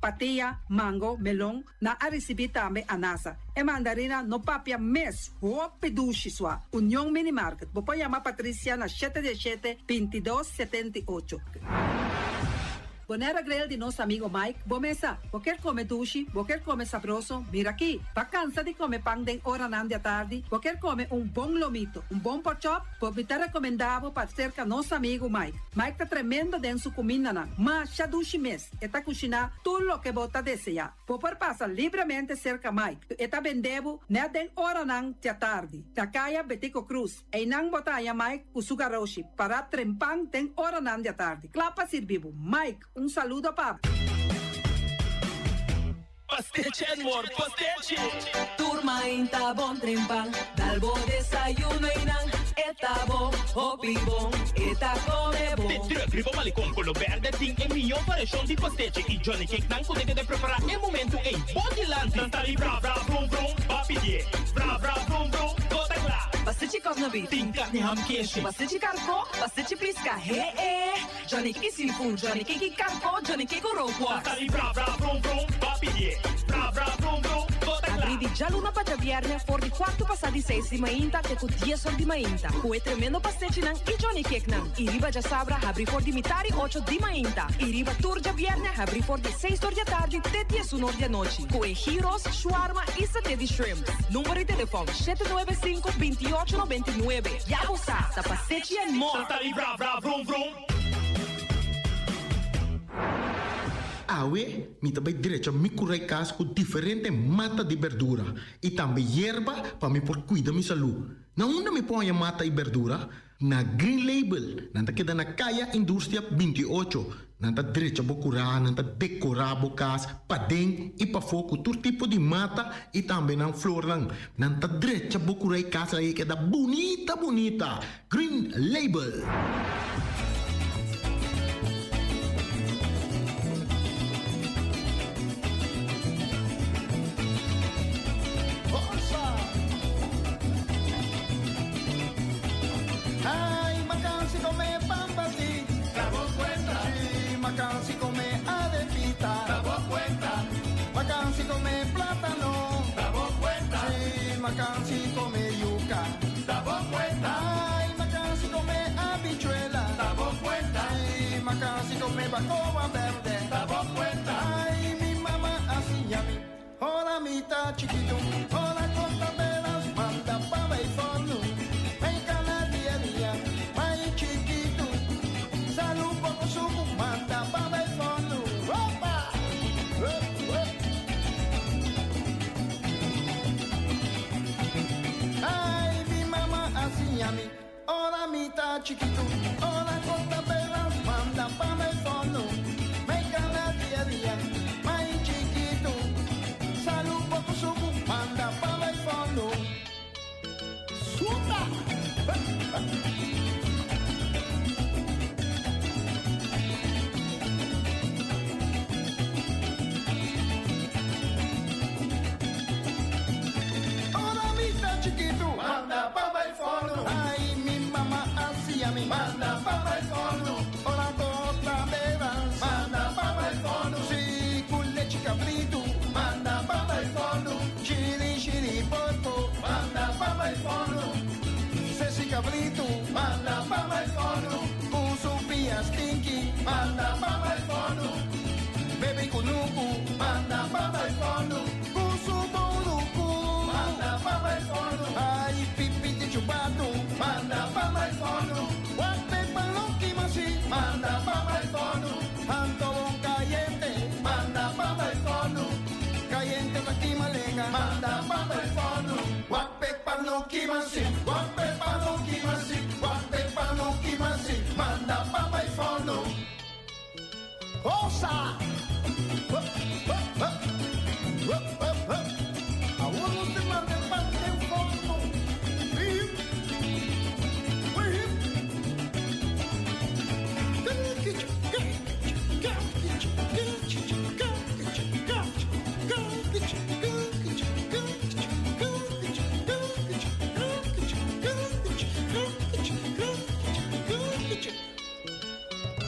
Pateia, mango, melão, na a receber também anasa. E mandarina no papia mês, roupa duche sua. União Mini Market. Vou chamar Patrícia na 717-2278. Bonaire Grill de nosso amigo Mike. Bomesa, quer comer duche, quer comer sabroso, mira aqui. Pa cansa de comer pão de hora nan de tarde, quer comer bom lomito, bom pork chop, me tá recomendado para cerca nosso amigo Mike. Mike tá tremendo dentro sua comida nan, mas já duche mês, tá cozinhar tudo o que bota desejar. Por passa livremente cerca Mike, tá vendendo né den hora nan de tarde. Da caia Betico Cruz, e nan botaya Mike o sugaroshi para trempang den hora nan de tarde. Clapa servivo, Mike. Saludo pa. Pastiche, amor, pastiche. Turma inta bon trempang, dalbo desayuno inang, Tá bom, hopi bom, e tá come bom. Te truc, ribo malicom, colo verde, ting e mio paixão de pastete. E Johnny Cake não consegue de preparar em momento em Botilante. Não tá ali, bra, bra, brum, brum, papier. Bra, bra, brum, brum, gota glá. Bastante cosnabi, Ting carne ham queijo. bastante carco, bastante pisca, Johnny Cake seafood, Johnny Cake carco, Johnny Cake roupa. Não tá ali, bra, bra, brum, brum, papier. Bra, bra, brum, brum, gota glá. Abri di già luna para viernes, for di quarto passati 6 di mainta, che con 10 ore di mainta. Cu e tremendo pastete nan, i Johnny Cake nan. I riba già sabra, abri for di mitari 8 di mainta. I riba tour già viernes, abri for di 6 ore di tardi, te 10 ore di noci. Cu e gyros, shawarma e satè di shrimp. Numero di telefono 795-2899. Ya sa, sa pastete and more. Não tá ali, bra, bra, brum, brum. Awe, mi também direito a me curar casa com diferente mata de verdura e também erva para me por cuidar da minha saúde. Na onde me põe a mata e verdura? Na Green Label, nanta queda na Caia Indústria 28. Nanta direito a curar, nanta decorar a casa, para dentro e para fogo, todo tipo de mata e também na flor lang. Nanta direito a curar a casa aí queda bonita, bonita. Green Label. Macan si come adepita, davo cuenta. Macan si come plátano, davo cuenta. Sí, macan si come yuca, davo cuenta. Ay, macan si come habichuela, davo cuenta. Sí, macan si come bacoa verde, davo cuenta. Ay, mi mamá así a mí, hola mita chiquito, hola corta velas, manda pava y forno. Me cala día a día, ay chiquito, salud poco suco, manda pava y forno. ¡Opa! Ay, mi mamá así a mí, hola mita chiquito, hola corta velas, manda pava y forno. Me cala día a día, ay chiquito, salud poco suco, manda pava y forno. ¡Suta! Chiquito, manda papa el forno. Ay, mi mamá hacía mi manda papa el forno. Hola, torta veras, manda papa el forno. Sí, con leche cabrito, manda papa el forno. Chiri, chiri, porco, manda papa el forno. Ceci cabrito, manda papa el forno. Con sopillas pinky, manda papa el forno. Bebe cunucu, manda papa el forno. Con su borucu, manda papa el forno. Ay, pipi de chupato, manda papa el forno. Guape paloqui masi, manda papa el forno. Antobón caliente, manda papa el forno. Caliente aquí malenga, manda papa el forno. Guape paloqui masi, guape paloqui masi, guape paloqui masi, manda papa el forno. ¡Osa!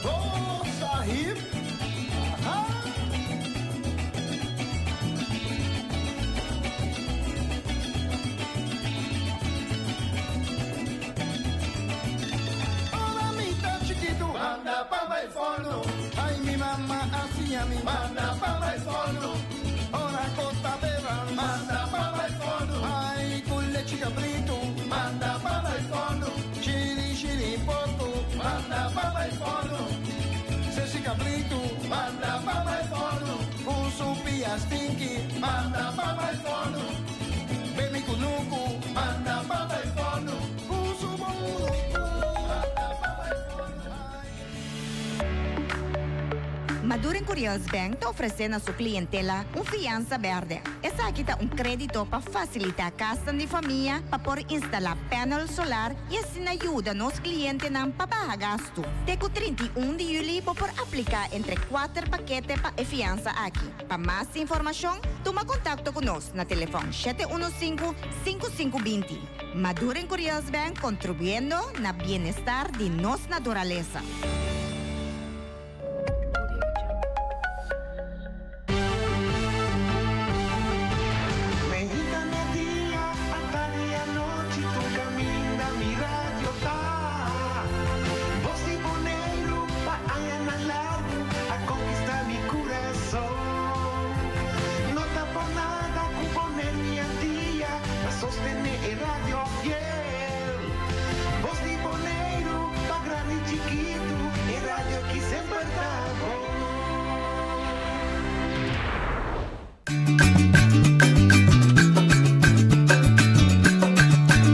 Oh, Sahib! Hola, mita chiquito, manda papa el forno. Ay, mi mamá hacía mi manda papa el forno. Hola, costa beba, manda papa el forno. Ay, con leche cabrito, manda papa el forno. Chiri, chiri, porco, manda papa el forno. Ceci cabrito, manda papa el forno. Con sopillas pinky, manda papa el forno. Bebe cunucu, manda papa el forno. Con su borucu, manda papa el forno. Maduro Curios Bank te ofrece a su clientela un fianza verde. Esa quita un crédito para facilitar casa de familia, para por instalar panel solar y así ayuda a los clientes para bajar gasto. Teco 31 de julio por aplicar entre 4 paquetes para fianza aquí. Para más información, toma contacto con nosotros na teléfono 715-5520. Maduro Curios Bank contribuyendo na bienestar de nos naturaleza.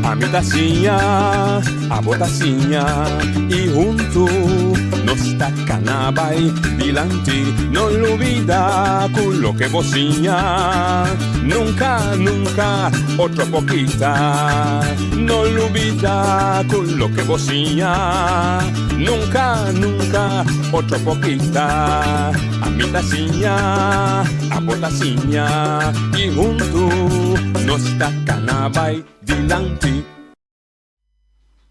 A mi tacinha, a botacinha e junto nos tacanabay dilante, no olvida con lo que vocinha, nunca, nunca, otro poquita, no olvida con lo que vocinha, nunca, nunca, otro poquita, a mi tacinha, a botacinha e junto nos tacanabay dilante.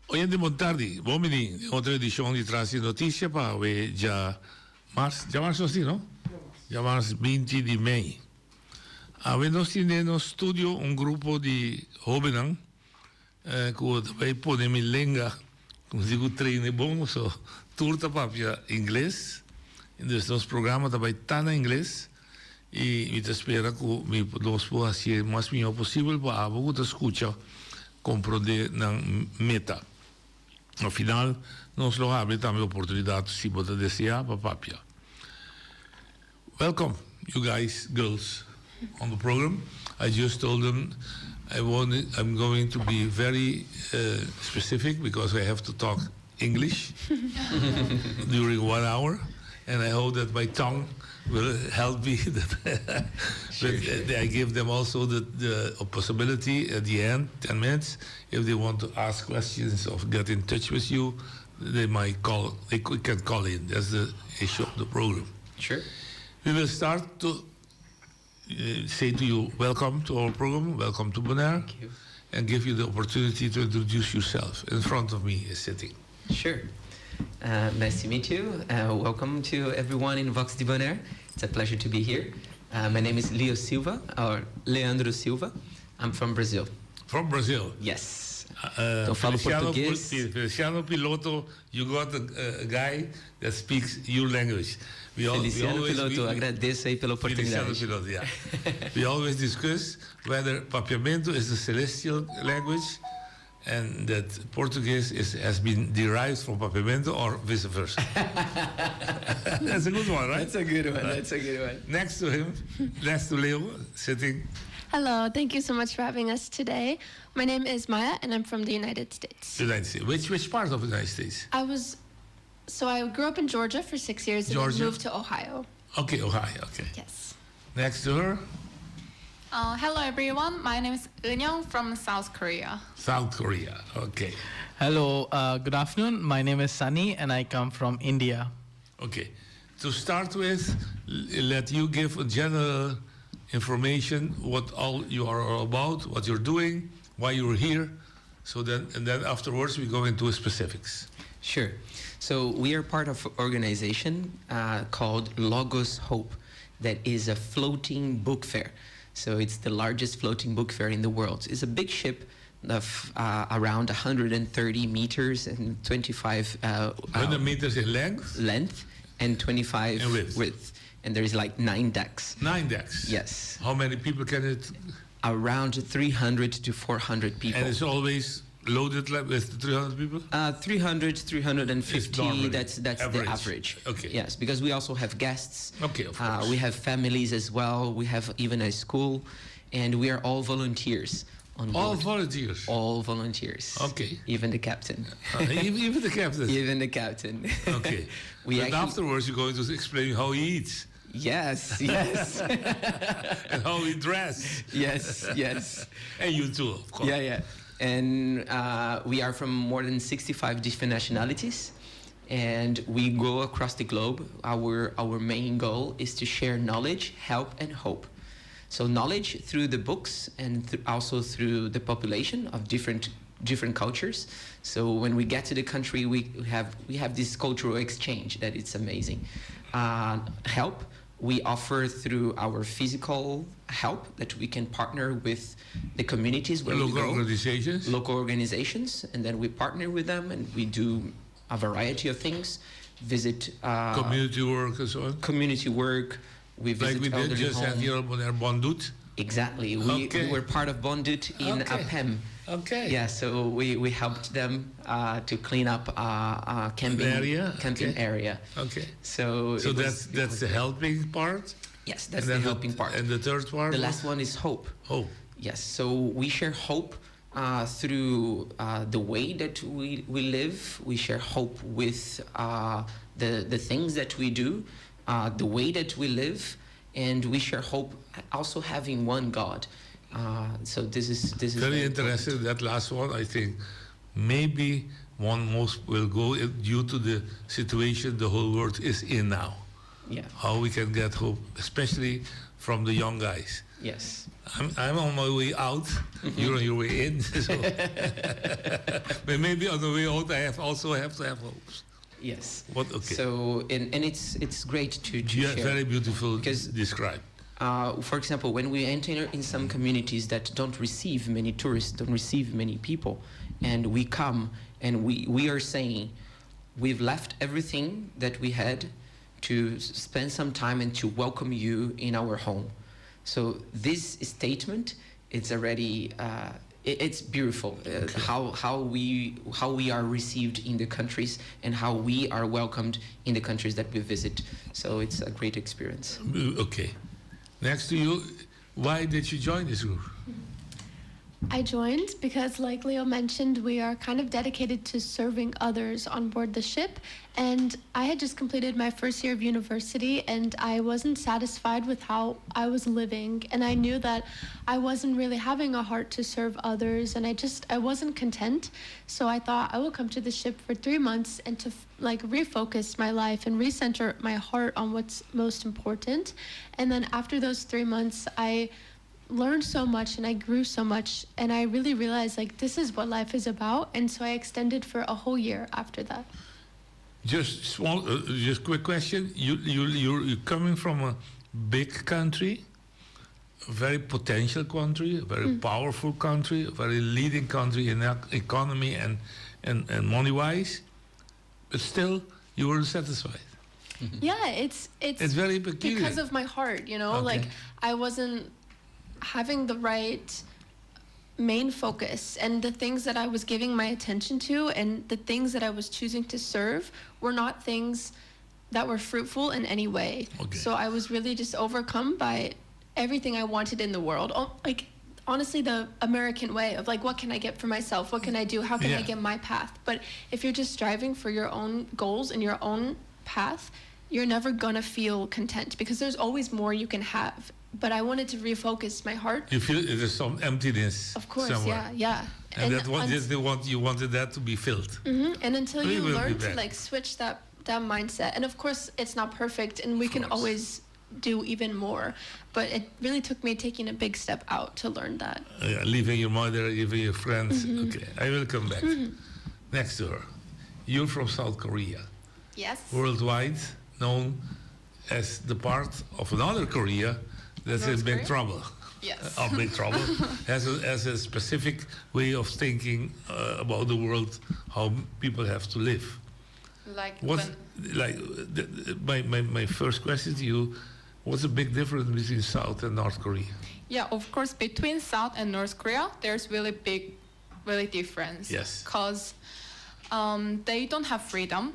Hoy de Montardi, Bomini, otra edición de Trans y Noticia para ver ya marzo sí, ¿no? Ya marzo 20 de mayo. Habemos tiene en estudio un grupo de jóvenes que vai poner mi lengua, como digo, treine bom, so turta papia inglês. Dus ons programa também está em inglês e eu espero que nós possamos fazer o mais melhor possível para você escutar, compreender na meta. No final, nós lo abrimos também a oportunidade se você desejar para papia. Welcome, you guys, girls, on the program. I just told them I'm going to be very specific because I have to talk English during 1 hour. And I hope that my tongue will help me. But I give them also the possibility at the end, 10 minutes, if they want to ask questions or get in touch with you, they might call. They can call in. That's the issue of the program. Sure. We will start to say to you, welcome to our program, welcome to Bonaire, and give you the opportunity to introduce yourself. In front of me is sitting. Sure. Nice to meet you. Welcome to everyone in Vox de Bonaire. It's a pleasure to be here. My name is Leo Silva, or Leandro Silva. I'm from Brazil. From Brazil? Yes. Então falo português. Feliciano Piloto, you got a guy that speaks your language. Feliciano Piloto, agradeço aí pela oportunidade. Feliciano Piloto, yeah. We always discuss whether papiamento is the celestial language and that Portuguese has been derived from papiamento or vice versa. That's a good one, right? That's a good one. That's a good one. Next to him, next to Leo, sitting. Hello, thank you so much for having us today. My name is Maya, and I'm from the United States. United States. Which part of the United States? I grew up in Georgia for 6 years and then moved to Ohio. Okay, Ohio. Okay. Yes. Next to her. Hello everyone, my name is Eunyoung from South Korea. South Korea, okay. Hello, good afternoon. My name is Sunny and I come from India. Okay. To start with, let you give a general information what all you are about, what you're doing, why you're here. And then afterwards we go into specifics. Sure. So we are part of an organization called Logos Hope that is a floating book fair. So it's the largest floating book fair in the world. It's a big ship of around 130 meters and 25 100 meters in length and 25 in width. And there is like 9 decks. 9 decks? Yes. How many people can it? Around 300 to 400 people. And it's always loaded with 300 people? 300, 350, that's average. The average. Okay. Yes, because we also have guests. Okay, of course. We have families as well. We have even a school. And we are all volunteers. on All board. volunteers? All volunteers. Okay. Even the captain. Even the captain? Even the captain. Okay. But afterwards you're going to explain how he eats. Yes, yes. And how he dress. Yes, yes. And you too, of course. Yeah, yeah. And we are from more than 65 different nationalities. And we go across the globe. Our main goal is to share knowledge, help, and hope. So knowledge through the books and also through the population of different cultures. So when we get to the country, we have this cultural exchange that it's amazing. Help we offer through our physical help that we can partner with the communities where we go. Local organizations, and then we partner with them and we do a variety of things. Visit community work and so on. Community work. We visit like we did just home. had here on Bonaire Bondut. Exactly. We were part of Bondut in APEM. Okay. Yeah, so we helped them to clean up a camping area. Okay. So that's the helping part? Yes, that's the helping part. And the third part? The last one is hope. Hope. Yes, so we share hope through the way that we live. We share hope with the things that we do, the way that we live, and we share hope also having one God. So this is very interesting. That last one, I think, maybe one most will go due to the situation the whole world is in now. Yeah. How we can get hope, especially from the young guys. Yes. I'm on my way out. You're on your way in. So. But maybe on the way out, I also have to have hopes. Yes. What? Okay. So and it's great to yeah, share. Very beautiful. Describe. For example, when we enter in some communities that don't receive many tourists, don't receive many people, and we come and we are saying, we've left everything that we had to spend some time and to welcome you in our home. So this statement, it's already, it's beautiful, how we are received in the countries and how we are welcomed in the countries that we visit. So it's a great experience. Okay. Next to you, why did you join this group? I joined because, like Leo mentioned, we are kind of dedicated to serving others on board the ship. And I had just completed my first year of university, and I wasn't satisfied with how I was living. And I knew that I wasn't really having a heart to serve others, and I wasn't content. So I thought I will come to the ship for 3 months and to refocus my life and recenter my heart on what's most important. And then after those 3 months, I learned so much and I grew so much, and I really realized this is what life is about. And so I extended for a whole year after that. Just quick question. You're coming from a big country, a very potential country, a very powerful country, a very leading country in economy and money wise, but still you weren't satisfied. Yeah, it's very peculiar because of my heart, Okay. I wasn't having the right main focus, and the things that I was giving my attention to and the things that I was choosing to serve were not things that were fruitful in any way. Okay. So I was really just overcome by everything I wanted in the world. Honestly, the American way of what can I get for myself? What can I do? How can I get my path? But if you're just striving for your own goals and your own path, you're never gonna feel content because there's always more you can have. But I wanted to refocus my heart. You feel there's some emptiness. Of course, somewhere. yeah. And you wanted that to be filled. Mm-hmm. And until you learn to switch that mindset, and of course it's not perfect, and we can always do even more. But it really took me taking a big step out to learn that. Leaving your mother, leaving your friends. Mm-hmm. Okay, I will come back. Next to her, you're from South Korea. Yes. Worldwide known as the part of another Korea that's in big trouble. Yes. Big trouble. has a specific way of thinking about the world, how people have to live. My first question to you, what's the big difference between South and North Korea? Yeah, of course, between South and North Korea, there's really difference. Yes. Because they don't have freedom,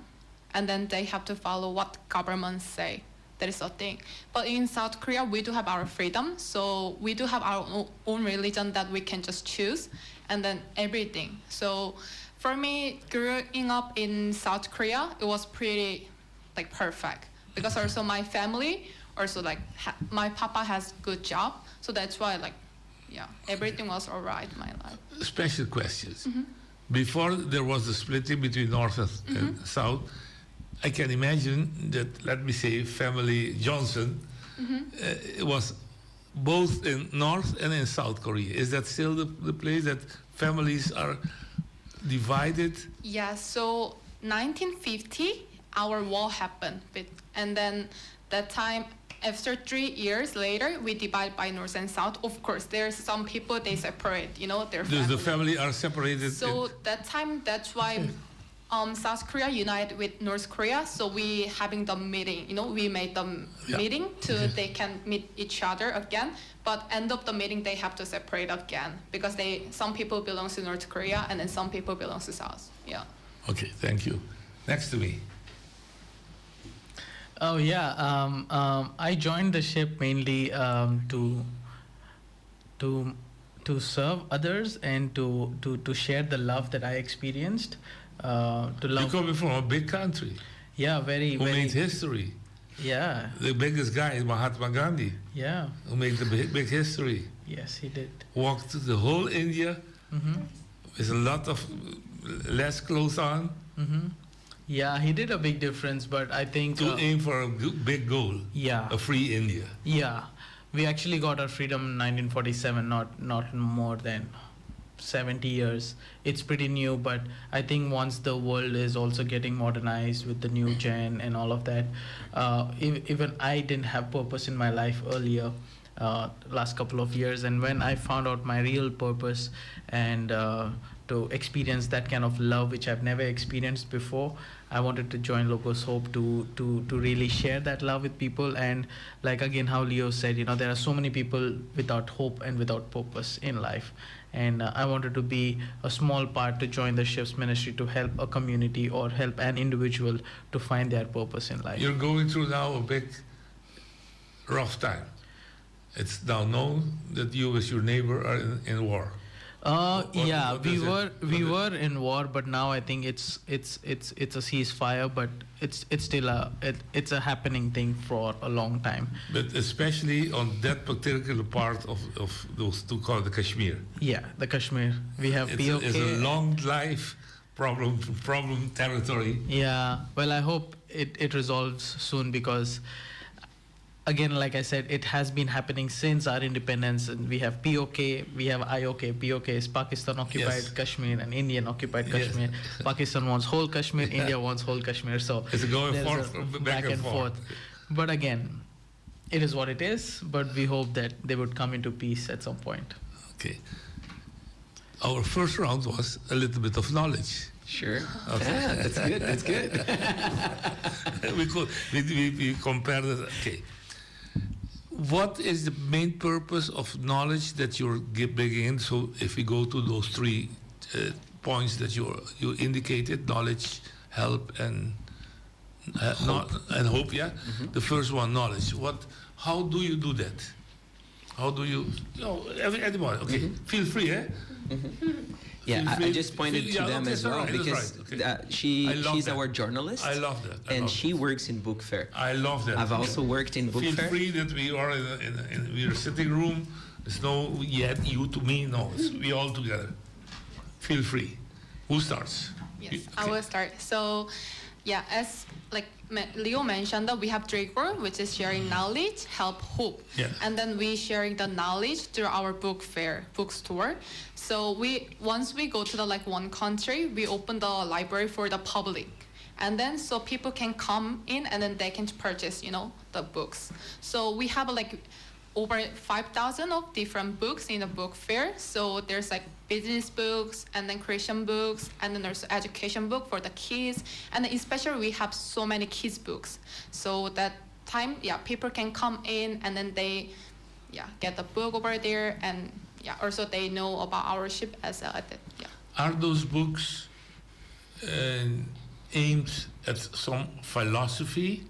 and then they have to follow what governments say. That is a thing. But in South Korea, we do have our freedom. So we do have our own religion that we can just choose, and then everything. So for me, growing up in South Korea, it was pretty like perfect, because also my family, also like my papa has good job. So that's why like, yeah, everything was all right in my life. Special questions. Before there was the splitting between North and South, I can imagine that, let me say, family Johnson it was both in North and in South Korea. Is that still the place that families are divided? Yeah, so 1950, our war happened. And then that time, after 3 years later, we divide by North and South. Of course, there's some people, they separate, their family. The family are separated? So that time, that's why South Korea united with North Korea. So we having the meeting, we made the meeting to they can meet each other again. But end of the meeting, they have to separate again, because some people belong to North Korea and then some people belong to South. Yeah. Okay, thank you. Next to me. Oh yeah, I joined the ship mainly to serve others and to share the love that I experienced. To love. You're coming from a big country. Yeah, who made history. Yeah. The biggest guy is Mahatma Gandhi. Yeah. Who made the big history. Yes, he did. Walked the whole India with a lot of less clothes on. Yeah, he did a big difference, but I think... To aim for a big goal. Yeah. A free India. Yeah. We actually got our freedom in 1947, not more than 70 years. It's pretty new, but I think once the world is also getting modernized with the new gen and all of that, even I didn't have purpose in my life earlier, last couple of years. And when I found out my real purpose and to experience that kind of love which I've never experienced before, I wanted to join Logos Hope to really share that love with people. And like again how Leo said, there are so many people without hope and without purpose in life. And I wanted to be a small part to join the ship's ministry to help a community or help an individual to find their purpose in life. You're going through now a big rough time. It's now known that you with your neighbor are in war. We were in war, but now I think it's a ceasefire, but it's still it's a happening thing for a long time. But especially on that particular part of those two called the Kashmir. Yeah, the Kashmir. We have POK. It's a long life problem territory. Yeah. Well, I hope it resolves soon, because again, like I said, it has been happening since our independence, and we have POK, we have IOK. POK is Pakistan occupied Kashmir and Indian occupied Kashmir. Pakistan wants whole Kashmir, India wants whole Kashmir. So it's going back and forth. But again, it is what it is. But we hope that they would come into peace at some point. Okay. Our first round was a little bit of knowledge. Sure. Okay. Yeah, that's good. That's good. we compared it. Okay. What is the main purpose of knowledge that you're bringing in? So if we go to those three points that you indicated, knowledge, help, and hope, yeah? The first one, knowledge. How do you do that? How do you... Everybody, okay. Feel free, eh? Yeah, I just pointed to them as well, because she's our journalist. I love that. And she works in book fair. I love that. I've also worked in book fair. Feel free that we are in your sitting room. There's no yet you to me. No, we all together. Feel free. Who starts? Yes, okay. I will start. So, yeah, as like Leo mentioned, that we have three core, which is sharing knowledge, help, hope. Yeah. And then we sharing the knowledge through our bookstore. So once we go to the one country, we open the library for the public. And then so people can come in and then they can purchase, the books. So we have over 5,000 of different books in the book fair. So there's business books, and then Christian books, and then there's education book for the kids. And then especially we have so many kids books. So that time, people can come in and then they, get the book over there, and also they know about our ship as well. Are those books aimed at some philosophy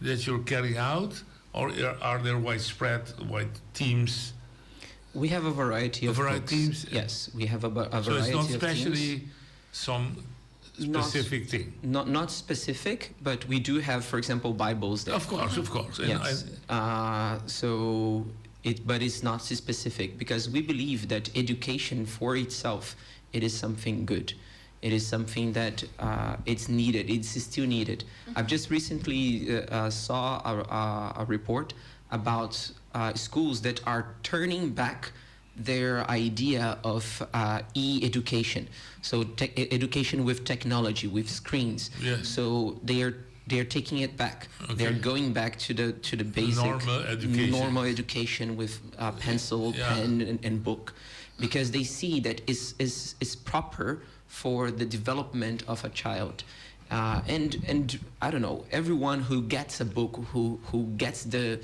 that you're carrying out, or are there widespread teams? We have a variety of books. Teams? Yes, we have a variety of So it's not themes. specially some specific thing? Not specific, but we do have, for example, Bibles there. Of course. Yes. But it's not specific, because we believe that education for itself, it is something good. It is something that it's needed. It's still needed. I've just recently saw a report about schools that are turning back their idea of e-education. So education with technology, with screens. Yes. So they're taking it back. Okay. They're going back to the basic normal education with pencil, pen, and book, because they see that is proper for the development of a child. And I don't know, everyone who gets a book, who gets the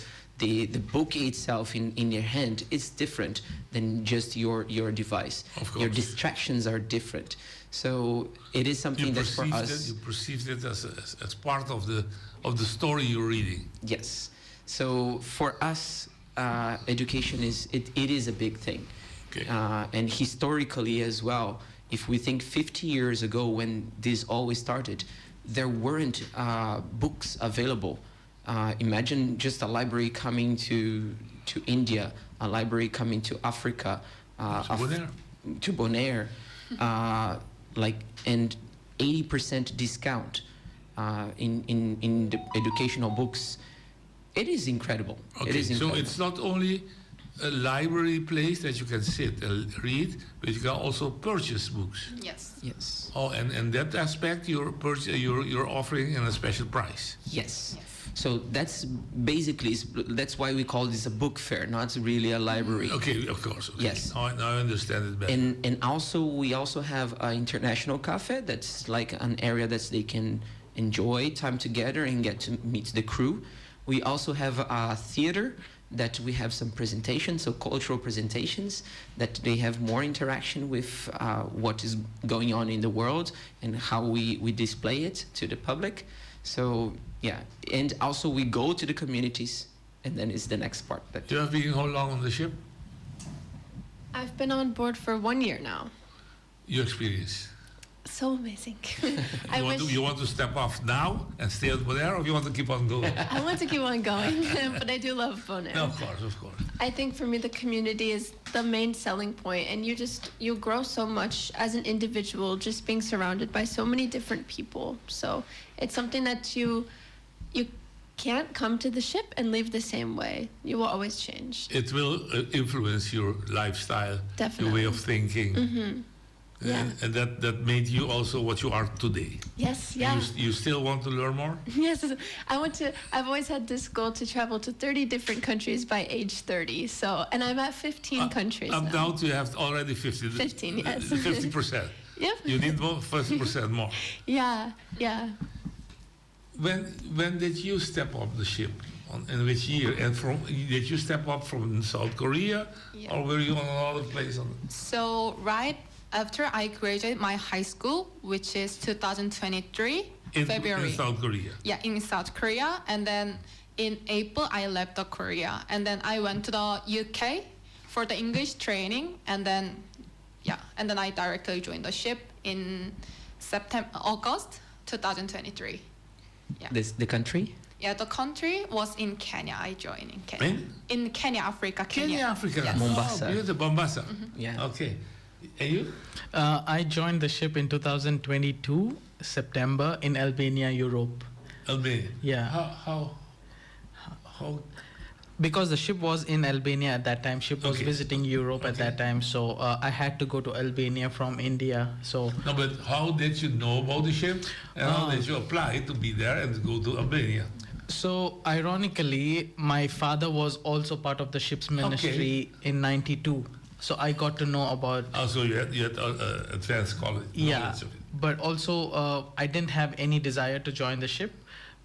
book itself in their hand, is different than just your device. Of course. Your distractions are different. So it is something that for us... You perceived it as part of the story you're reading. Yes. So for us, education is a big thing. Okay. And historically as well, if we think 50 years ago when this always started, there weren't books available. Imagine just a library coming to India, a library coming to Africa, to Bonaire, and 80% discount in the educational books. It is incredible. Okay, it is incredible. So it's not only a library place that you can sit and read, but you can also purchase books. Yes. Yes. Oh, and that aspect you're offering in a special price. Yes. So that's why we call this a book fair, not really a library. Okay, of course. Okay. Yes. Now I understand it better. And also we also have an international cafe that's like an area that they can enjoy time together and get to meet the crew. We also have a theater that we have some presentations, so cultural presentations, that they have more interaction with what is going on in the world and how we display it to the public. So yeah, and also we go to the communities, and then it's the next part. You have been how long on the ship? I've been on board for 1 year now. Your experience? So amazing. You want to step off now and stay at Bonaire, or you want to keep on going? I want to keep on going, but I do love Bonaire. No, of course. I think for me the community is the main selling point, and you grow so much as an individual just being surrounded by so many different people. So it's something that you can't come to the ship and leave the same way. You will always change. It will influence your lifestyle, Definitely. your way of thinking. Mm-hmm. Yeah. And that made you also what you are today. Yes, yeah. You still want to learn more? Yes, I've always had this goal to travel to 30 different countries by age 30. So, and I'm at 15 countries Up now. down to you have already 50. 15, yes. 50%. Yep. You need more, 50% more. Yeah. When did you step off the ship? In which year? And did you step up from South Korea, or were you on another place? So right after I graduated my high school, which is 2023, February. In South Korea? Yeah, in South Korea. And then in April, I left the Korea. And then I went to the UK for the English training. And then I directly joined the ship in August 2023. Yeah. The country? Yeah, the country was in Kenya. I joined in Kenya. In Kenya, Africa. Africa. Yes. Mombasa. Oh, beautiful, Mombasa. Mm-hmm. Yeah. Okay. And you? I joined the ship in 2022, September, in Albania, Europe. Albania? Yeah. How? Because the ship was in Albania at that time. Ship was Okay. visiting Europe at that time. So I had to go to Albania from India. So No, but how did you know about the ship? And how did you apply to be there and go to Albania? So ironically, my father was also part of the ship's ministry in '92. So I got to know about. Also, you had advanced college. Yeah, knowledge of it. but also I didn't have any desire to join the ship.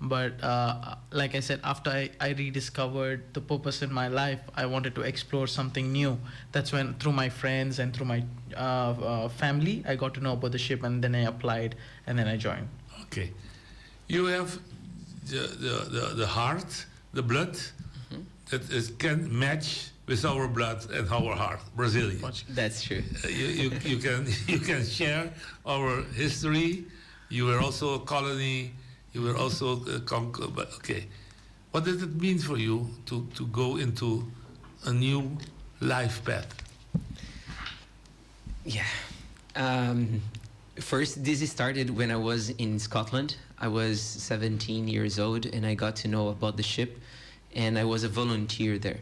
But like I said, after I rediscovered the purpose in my life, I wanted to explore something new. That's when, through my friends and through my family, I got to know about the ship, and then I applied, and then I joined. Okay. You have the heart, the blood, that is, can match with our blood and our heart, Brazilian. That's true. You can share our history. You were also a colony. You were also conquered. But okay, what does it mean for you to go into a new life path? Yeah. First, this started when I was in Scotland. I was 17 years old, and I got to know about the ship, and I was a volunteer there.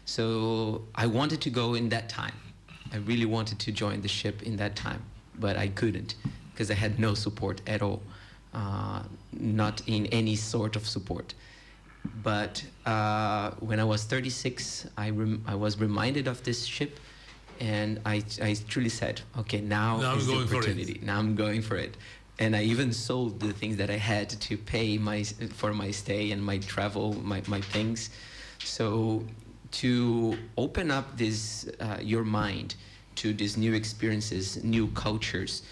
So I wanted to go in that time. I really wanted to join the ship in that time, but I couldn't because I had no support at all, not in any sort of support. But when I was 36, I was reminded of this ship, and I truly said, okay, now is the opportunity. Now I'm going for it. And I even sold the things that I had to pay for my stay and my travel, my things. So to open up this your mind to these new experiences, new cultures,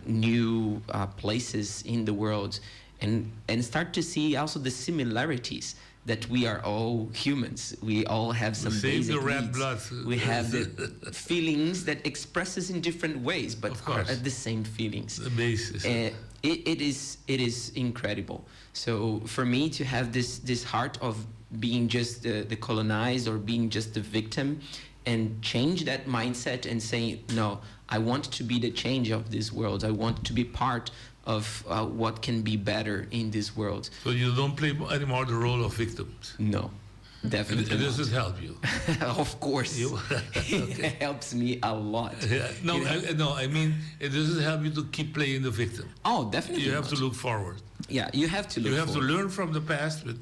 new places in the world, and start to see also the similarities that we are all humans. We all have some basic the red needs. blood. We have the feelings that express us in different ways, but are the same feelings. The basis. It is incredible. So for me to have this heart of being just the colonized or being just the victim, and change that mindset and say, no, I want to be the change of this world. I want to be part of what can be better in this world. So you don't play anymore the role of victims? No, definitely Does it help you? Of course. It helps me a lot. Yeah. No, I mean, it doesn't help you to keep playing the victim. Oh, definitely You have to look forward. Yeah, you have to look You have forward. to learn from the past, but...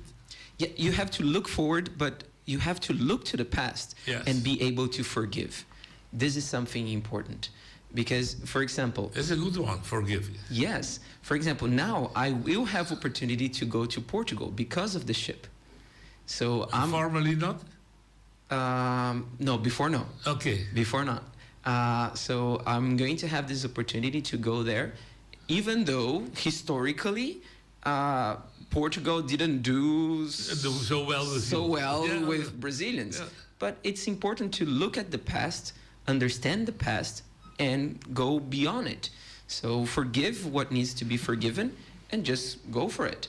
Yeah, you have to look forward, but you have to look to the past and be able to forgive. This is something important. Because, for example... It's a good one, forgive. Yes. For example, now I will have opportunity to go to Portugal because of the ship. So I'm... Formally not? No, before no. Okay. Before not. So I'm going to have this opportunity to go there, even though historically Portugal didn't do so well with Brazilians. But it's important to look at the past, understand the past, and go beyond it. So forgive what needs to be forgiven and just go for it.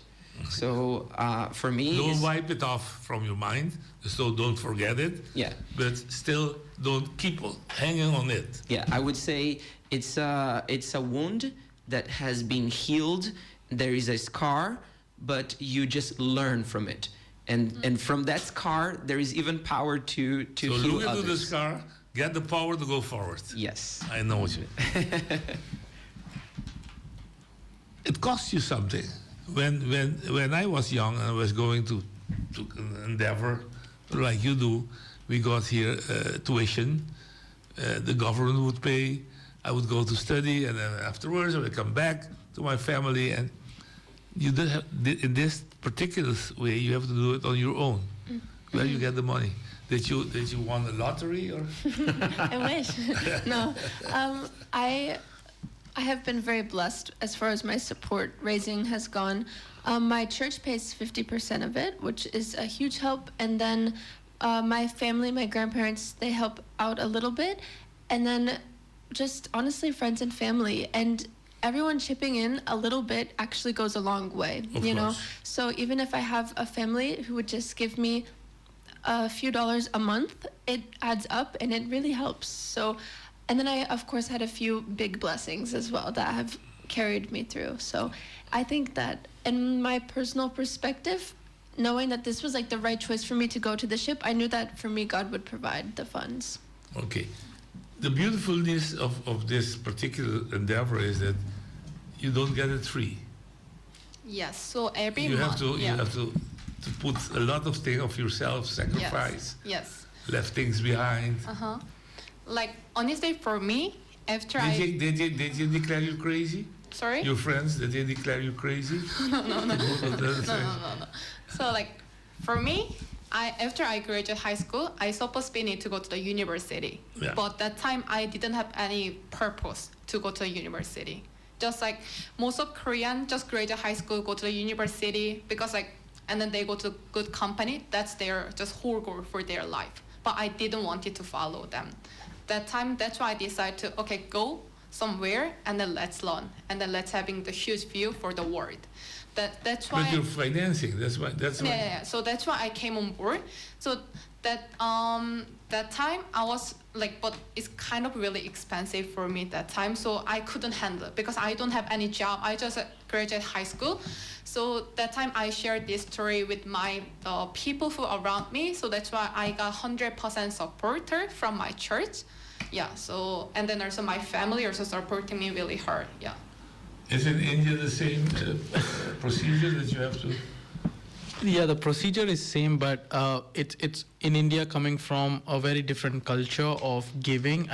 So for me... Don't wipe it off from your mind, so don't forget it. Yeah. But still don't keep hanging on it. Yeah, I would say it's a wound that has been healed. There is a scar, but you just learn from it. And from that scar, there is even power to heal others. So look into the scar, get the power to go forward. Yes. I know what you mean. It costs you something. When I was young and I was going to endeavor, like you do, we got here tuition. The government would pay. I would go to study, and then afterwards I would come back to my family. And you did have, in this particular way, you have to do it on your own. Where you get the money? Did you won the lottery or? I wish. No, I have been very blessed as far as my support raising has gone. My church pays 50% of it, which is a huge help. And then my family, my grandparents, they help out a little bit. And then just honestly, friends and family. And everyone chipping in a little bit actually goes a long way, you know? So even if I have a family who would just give me a few dollars a month, it adds up and it really helps. So, and then I, of course, had a few big blessings as well that have carried me through. So I think that in my personal perspective, knowing that this was like the right choice for me to go to the ship, I knew that for me, God would provide the funds. Okay. The beautifulness of this particular endeavor is that you don't get it free. Yes, so every you month. You have to put a lot of things of yourself, sacrifice. Yes. Left things behind. Like, honestly, for me, after did you declare you crazy? Sorry? Your friends, did they declare you crazy? No. So, like, for me, after I graduated high school, I supposed to need to go to the university. Yeah. But that time, I didn't have any purpose to go to the university. just like most of Korean just graduate high school, go to the university because like, and then they go to a good company. That's their just whole goal for their life. But I didn't want it to follow them. That time, that's why I decided to, okay, go somewhere and then let's learn. And then let's having the huge view for the world. That's why. But you're financing, that's why. Yeah. So that's why I came on board. So that time I was like, but it's kind of really expensive for me that time. So I couldn't handle it because I don't have any job. I just graduated high school. So that time I shared this story with my people who are around me. So that's why I got 100% supporter from my church. Yeah. So, and then also my family also supporting me really hard. Yeah. Is in India the same procedure that you have to? Yeah, the procedure is same, but it's in India coming from a very different culture of giving.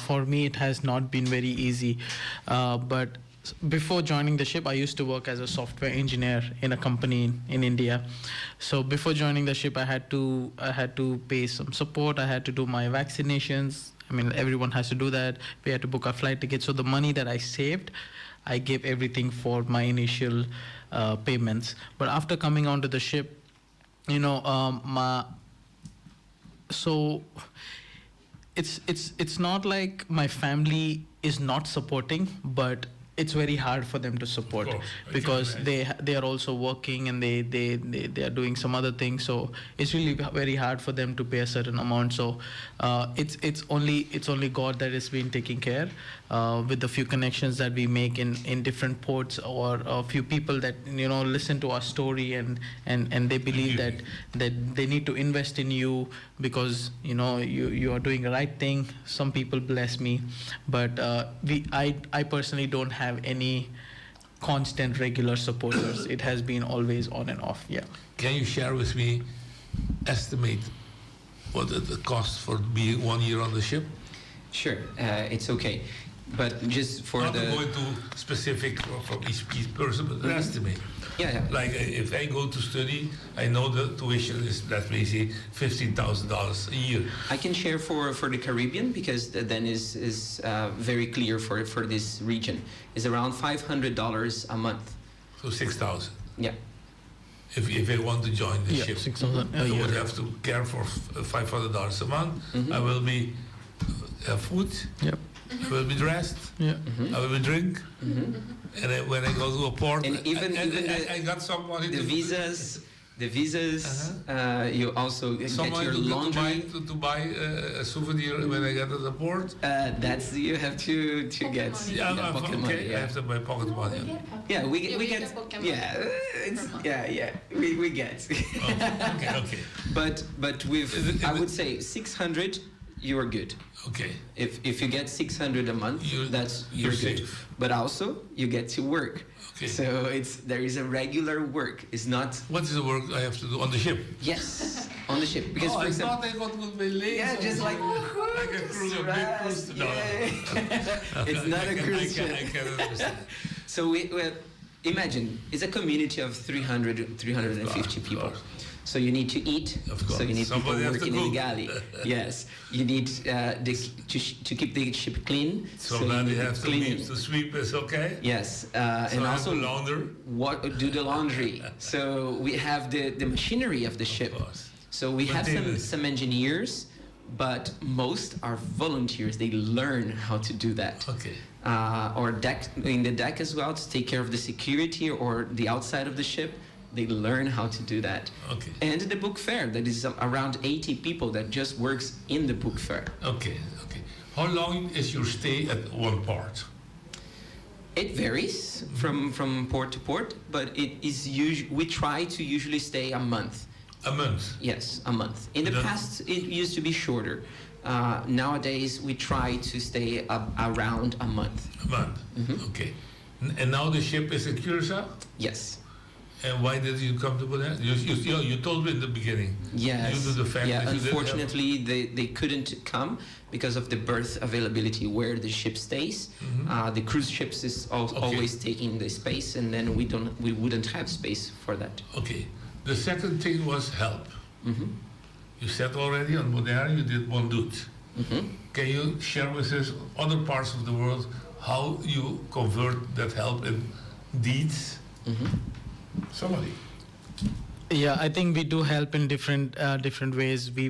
For me, it has not been very easy. But before joining the ship, I used to work as a software engineer in a company in India. So before joining the ship, I had to pay some support. I had to do my vaccinations. I mean, everyone has to do that. We had to book a flight ticket. So the money that I saved, I gave everything for my initial payments. But after coming onto the ship, so it's not like my family is not supporting, but it's very hard for them to support because they are also working and they are doing some other things. So it's really very hard for them to pay a certain amount. So it's only God that has been taking care with the few connections that we make in different ports, or a few people that listen to our story and they believe that they need to invest in you because you are doing the right thing. Some people bless me, but I personally don't have any constant regular supporters. It has been always on and off. Yeah. Can you share with me, estimate what the cost for being 1 year on the ship? Sure, it's okay. But just for not to go into specific from each person, but an estimate. Yeah. Like if I go to study, I know the tuition is, let me see, $15,000 a year. I can share for the Caribbean because then is very clear for this region. It's around $500 a month. So 6,000. Yeah. If I want to join the ship, 6,000 a I year. would have to care for $500 a month. Mm-hmm. I will be food. Yep. I will be dressed. Yeah. Mm-hmm. I will be drink. Mm-hmm. And when I go to a port, and even I got some money. The visas. You also get your laundry. To buy a souvenir when I get to the port. That's you have to get. Yeah, pocket okay. money, yeah. I have to buy pocket money. Yeah, we get. We get. Okay. But with I would say 600, you are good. Okay. If you get 600 a month, you're good. Safe. But also you get to work. Okay. So there is a regular work. It's not. What is the work I have to do on the ship? Yes, on the ship. Because for I example, thought I got with my legs. yeah, just like a cruise, a big cruise. No. It's not a cruise ship. I can understand. So we imagine it's a community of 350 people. So you need to eat. Of course. So you need Somebody people working in the cook. galley. Yes. You need to keep the ship clean. Somebody you has to sweep is okay. Yes. So and I also launder. do the laundry. So we have the machinery of the ship. So we have some engineers, but most are volunteers. They learn how to do that. Okay. Or in the deck as well to take care of the security or the outside of the ship. They learn how to do that. Okay. And the book fair, that is around 80 people that just works in the book fair. Okay. How long is your stay at one port? It varies from port to port, but it is we try to usually stay a month. A month? Yes, a month. In the past, it used to be shorter. Nowadays, we try to stay around a month. A month. Mm-hmm. Okay. And now the ship is at Curacao? Yes. And why did you come to Bonaire? You told me in the beginning. Yes. Due to the fact that unfortunately, they couldn't come because of the berth availability where the ship stays. Mm-hmm. The cruise ships is always taking the space, and then we wouldn't have space for that. Okay. The second thing was help. Mm-hmm. You said already on Bonaire you did one dude. Mm-hmm. Can you share with us other parts of the world how you convert that help in deeds. Somebody. Yeah, I think we do help in different ways. We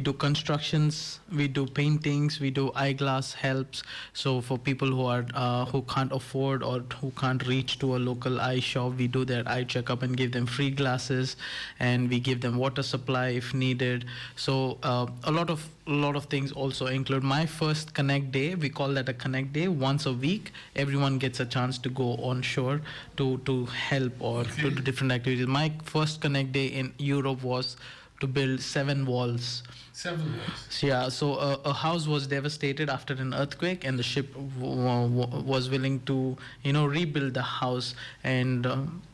do constructions, we do paintings, we do eyeglass helps. So for people who can't afford or who can't reach to a local eye shop, we do their eye checkup and give them free glasses, and we give them water supply if needed. So a lot of things also include my first Connect Day. We call that a Connect Day. Once a week, everyone gets a chance to go on shore to help or to do different activities. My first Connect Day in Europe was to build 7 walls. 7 walls. Yeah, so a house was devastated after an earthquake, and the ship was willing to, rebuild the house. And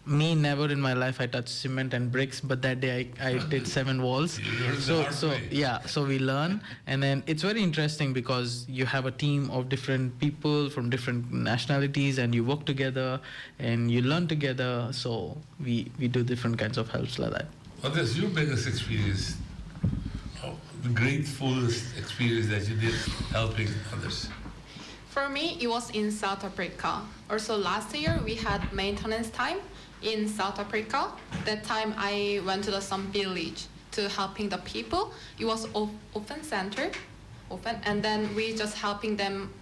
me, never in my life I touched cement and bricks, but that day I did 7 walls. So we learn, and then it's very interesting because you have a team of different people from different nationalities, and you work together and you learn together. So we do different kinds of helps like that. What is your biggest experience? The gratefulest experience that you did helping others? For me, it was in South Africa. Also last year, we had maintenance time in South Africa. That time I went to some village to helping the people. It was open center, and then we just helping them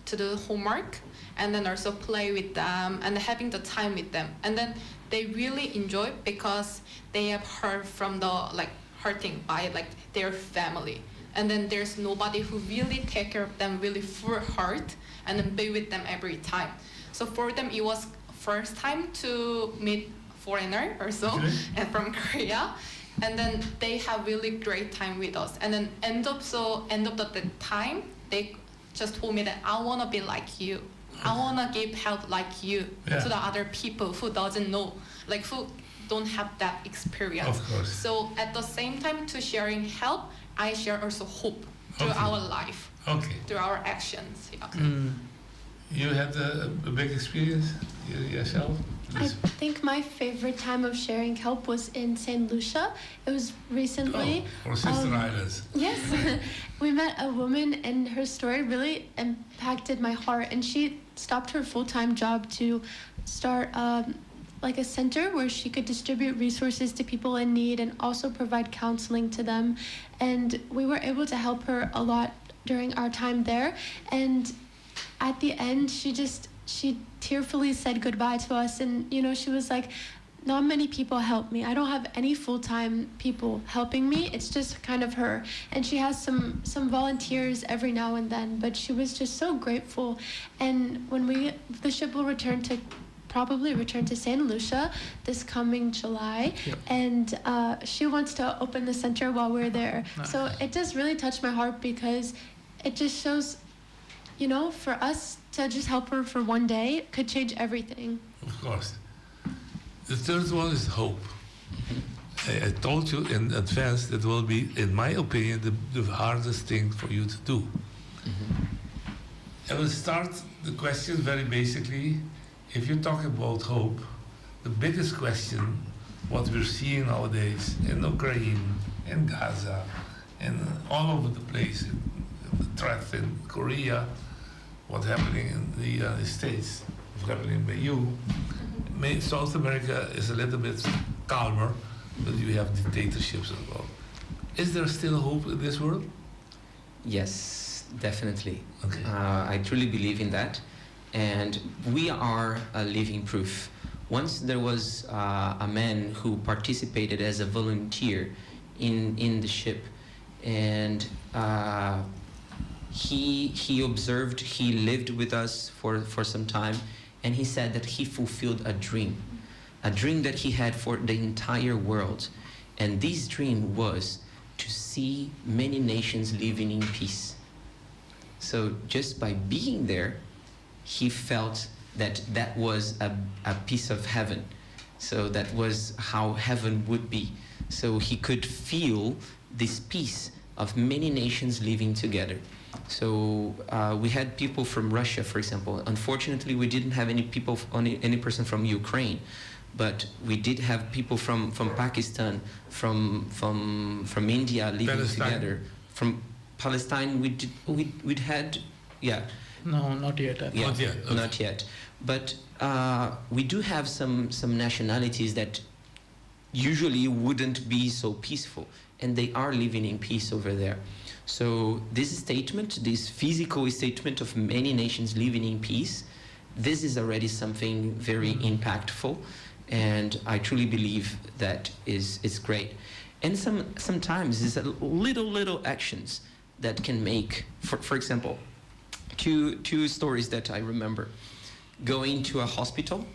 to do homework, and then also play with them and having the time with them. And then they really enjoy because they have heard from the hurting by their family, and then there's nobody who really take care of them really full heart and then be with them every time. So for them it was first time to meet foreigner or so, and from Korea, and then they have really great time with us. And then end of the time they just told me that I want to be like you, I want to give help like you to the other people who doesn't know, who don't have that experience. Of course. So at the same time to sharing help, I share also hope through our life, through our actions. You had a big experience yourself? I think my favorite time of sharing help was in St. Lucia. It was recently. Or Sister Islands. Yes. We met a woman, and her story really impacted my heart. And she stopped her full-time job to start a center where she could distribute resources to people in need and also provide counseling to them. And we were able to help her a lot during our time there. And at the end, she tearfully said goodbye to us. And, she was like, not many people help me. I don't have any full-time people helping me. It's just kind of her. And she has some volunteers every now and then, but she was just so grateful. And when the ship will probably return to St. Lucia this coming July, and she wants to open the center while we're there. So it just really touched my heart because it just shows, for us to just help her for one day could change everything. Of course. The third one is hope. I told you in advance that will be, in my opinion, the hardest thing for you to do. I will start the question very basically. If you talk about hope, the biggest question, what we're seeing nowadays in Ukraine, in Gaza, and all over the place, the threat in Korea, what's happening in the United States, what's happening by you. South America is a little bit calmer, but you have dictatorships as well. Is there still hope in this world? Yes, definitely. I truly believe in that. And we are a living proof. Once there was a man who participated as a volunteer in the ship, and he observed, he lived with us for some time, and he said that he fulfilled a dream that he had for the entire world. And this dream was to see many nations living in peace. So just by being there, he felt that was a piece of heaven. So that was how heaven would be. So he could feel this peace of many nations living together. So we had people from Russia, for example. Unfortunately, we didn't have any person from Ukraine, but we did have people from Pakistan, from India living together. From Palestine, we'd had No, not yet. I think. Yeah, Not yet, okay. not yet. But we do have some nationalities that usually wouldn't be so peaceful, and they are living in peace over there. So this statement, this physical statement of many nations living in peace, this is already something very impactful, and I truly believe that is great. And sometimes it's a little actions that can make, for example, two stories that I remember. Going to a hospital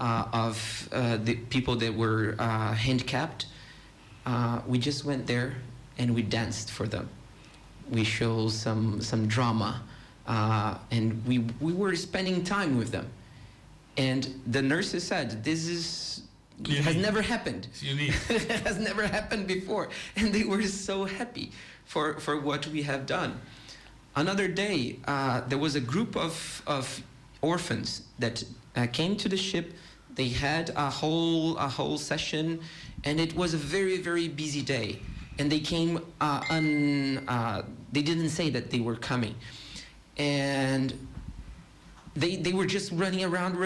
of the people that were handicapped, we just went there and we danced for them. We showed some drama, and we were spending time with them. And the nurses said, this has never happened. It's unique. It has never happened before. And they were so happy for what we have done. Another day, there was a group of orphans that came to the ship. They had a whole session, and it was a very, very busy day. And they came, they didn't say that they were coming. And they were just running around,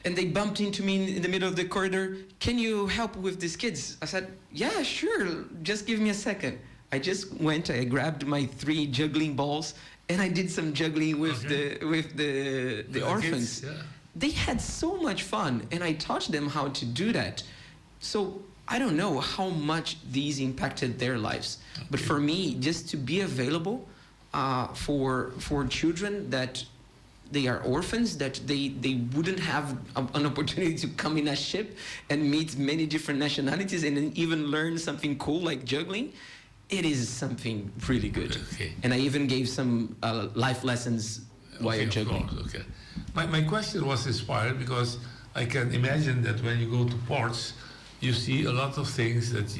and they bumped into me in the middle of the corridor. Can you help with these kids? I said, yeah, sure, just give me a second. I just went, I grabbed my 3 juggling balls, and I did some juggling with the orphans. Kids, yeah. They had so much fun, and I taught them how to do that. So I don't know how much these impacted their lives, but for me, just to be available for children that they are orphans, that they wouldn't have an opportunity to come in a ship and meet many different nationalities and then even learn something cool like juggling, it is something really good. Okay. And I even gave some life lessons while juggling. Of course, okay. My question was inspired because I can imagine that when you go to ports, you see a lot of things that,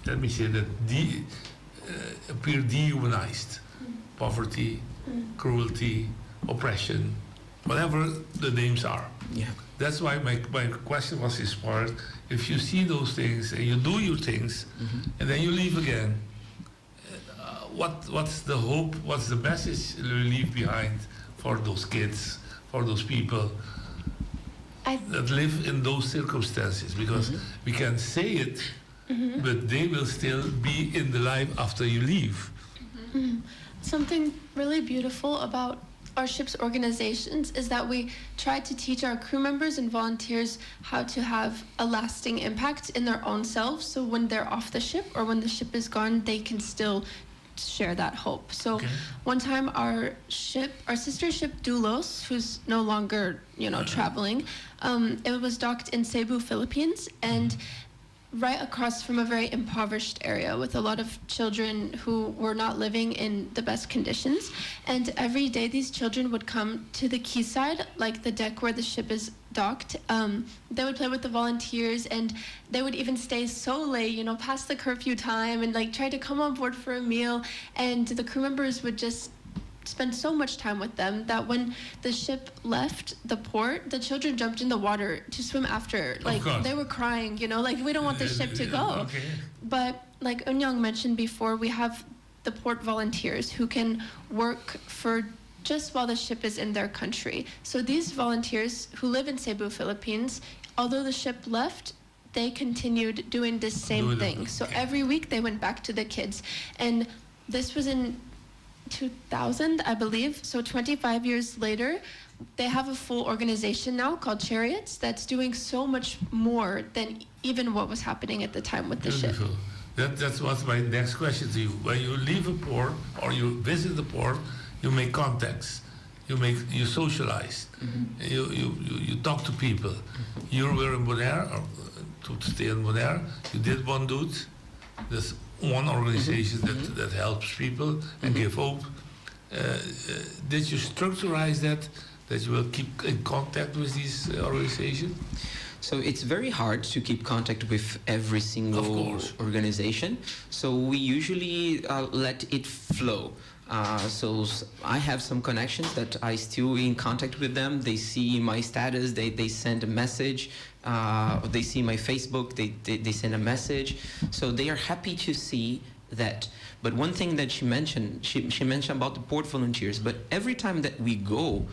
let me say, that appear dehumanized. Poverty, cruelty, oppression, whatever the names are. Yeah. That's why my question was inspired. If you see those things and you do your things, and then you leave again, what's the hope? What's the message you leave behind for those kids, for those people that live in those circumstances? Because we can say it, but they will still be in the life after you leave. Something really beautiful about our ship's organizations is that we try to teach our crew members and volunteers how to have a lasting impact in their own selves. So when they're off the ship or when the ship is gone, they can still share that hope. So one time our sister ship Doulos, who's no longer, traveling, it was docked in Cebu, Philippines, and right across from a very impoverished area with a lot of children who were not living in the best conditions. And every day these children would come to the quayside, like the deck where the ship is docked. They would play with the volunteers, and they would even stay so late, past the curfew time, and try to come on board for a meal. And the crew members would just spent so much time with them that when the ship left the port, the children jumped in the water to swim after. They were crying, we don't want the ship to go. Okay. But like Eun-young mentioned before, we have the port volunteers who can work for just while the ship is in their country. So these volunteers who live in Cebu, Philippines, although the ship left, they continued doing this same thing. So every week they went back to the kids. And this was in 2000, I believe. So 25 years later, they have a full organization now called Chariots that's doing so much more than even what was happening at the time with the ship. That's what's my next question to you. When you leave a port or you visit the port, you make contacts, you socialize, you talk to people. You were in Bonaire, or to stay in Bonaire, you did one dude. There's one organization that helps people and give hope. Did you structurize that you will keep in contact with these organizations? So it's very hard to keep contact with every single organization. So we usually let it flow. So I have some connections that I still in contact with them. They see my status, they send a message. They see my Facebook, they send a message. So they are happy to see that. But one thing that she mentioned, she mentioned about the port volunteers, but every time that we go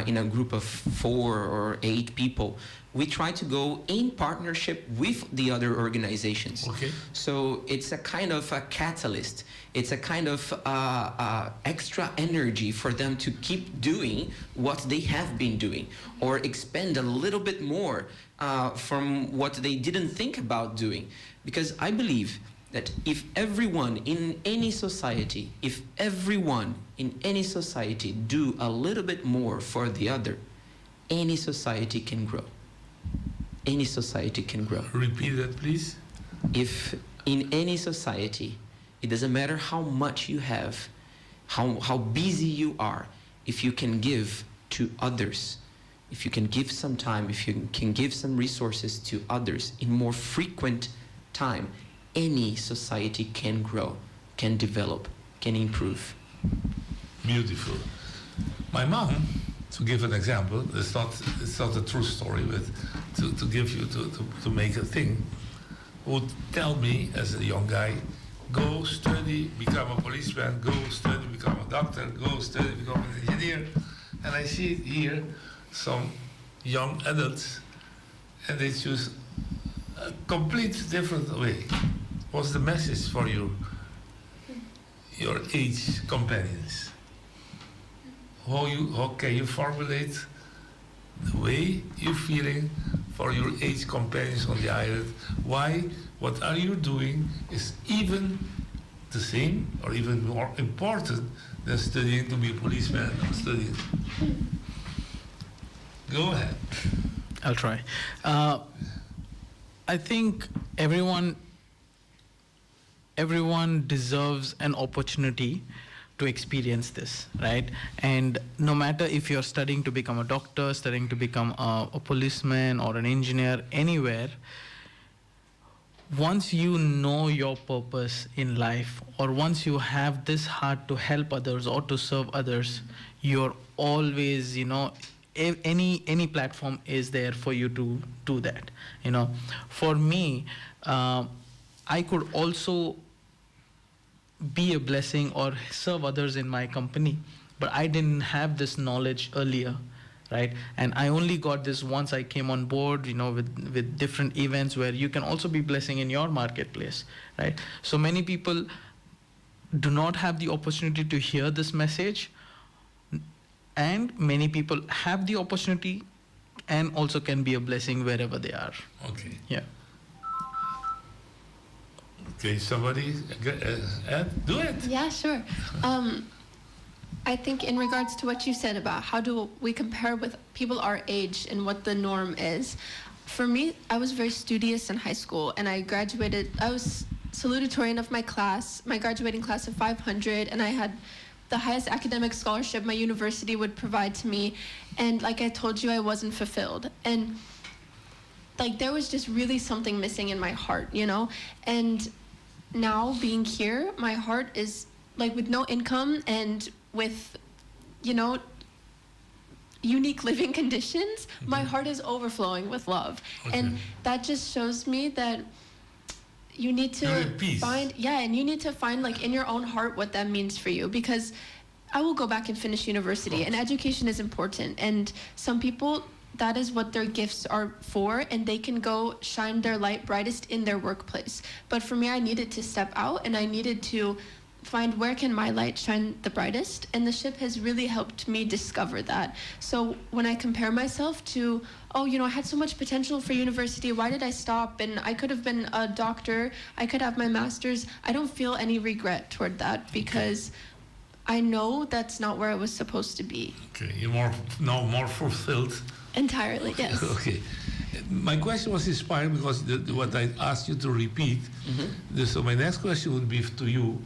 in a group of 4 or 8 people, we try to go in partnership with the other organizations. Okay. So it's a kind of a catalyst. It's a kind of extra energy for them to keep doing what they have been doing, or expand a little bit more from what they didn't think about doing. Because I believe that if everyone in any society, do a little bit more for the other, any society can grow. Any society can grow. Repeat that, please. If in any society, it doesn't matter how much you have, how busy you are, if you can give to others, if you can give some time, if you can give some resources to others in more frequent time, any society can grow, can develop, can improve. Beautiful. My mom, to give an example, it's not a true story, but to give you to make a thing, would tell me as a young guy, go study, become a policeman, go study, become a doctor, go study, become an engineer. And I see here some young adults, and they choose a complete different way. What's the message for your age companions? How can you formulate the way you're feeling for your age companions on the island? Why? What are you doing is even the same or even more important than studying to be a policeman or studying. Go ahead. I'll try. I think everyone deserves an opportunity to experience this, right? And no matter if you're studying to become a doctor, studying to become a policeman or an engineer, anywhere, once you know your purpose in life, or once you have this heart to help others or to serve others, you're always, any platform is there for you to do that. For me, I could also be a blessing or serve others in my company, but I didn't have this knowledge earlier, right? And I only got this once I came on board, with different events where you can also be blessing in your marketplace, right? So many people do not have the opportunity to hear this message, and many people have the opportunity and also can be a blessing wherever they are. Okay. Yeah. Okay, somebody do it. Yeah, sure. I think in regards to what you said about how do we compare with people our age and what the norm is, for me, I was very studious in high school, and I was salutatorian of my class, my graduating class of 500, and I had the highest academic scholarship my university would provide to me, and like I told you, I wasn't fulfilled. And there was just really something missing in my heart, and now being here, my heart is with no income and with, unique living conditions, my heart is overflowing with love. Okay. And that just shows me that you need to find, and you need to find in your own heart what that means for you, because I will go back and finish university, and education is important. And some people, that is what their gifts are for, and they can go shine their light brightest in their workplace. But for me, I needed to step out, and I needed to find where can my light shine the brightest, and the ship has really helped me discover that. So when I compare myself to, I had so much potential for university, why did I stop? And I could have been a doctor, I could have my master's. I don't feel any regret toward that, because I know that's not where I was supposed to be. Okay, you're more fulfilled. Entirely, yes. Okay. My question was inspired because what I asked you to repeat. Mm-hmm. So my next question would be to you.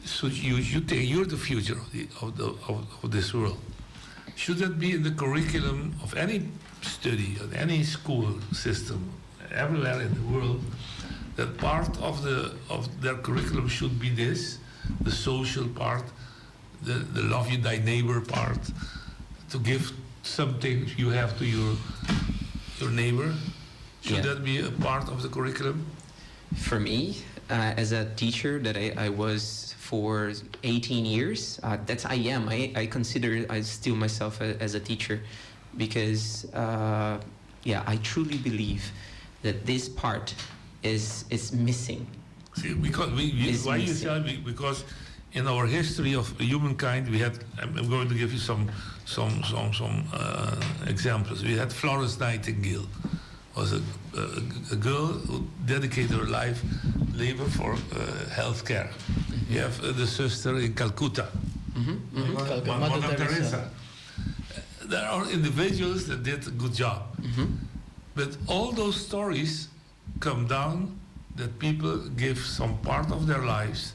So you think you're the future of this world. Should that be in the curriculum of any study, of any school system, everywhere in the world, that part of their curriculum should be this, the social part, the love you thy neighbor part, to give something you have to your neighbor? Should that be a part of the curriculum? For me, as a teacher that I was for 18 years. I consider I still myself as a teacher, because I truly believe that this part is missing. See, because because in our history of humankind, we had. I'm going to give you some examples. We had Florence Nightingale, was a girl who dedicated her labor for health care. You have the sister in Calcutta, Mother Teresa. There are individuals that did a good job, but all those stories come down that people give some part of their lives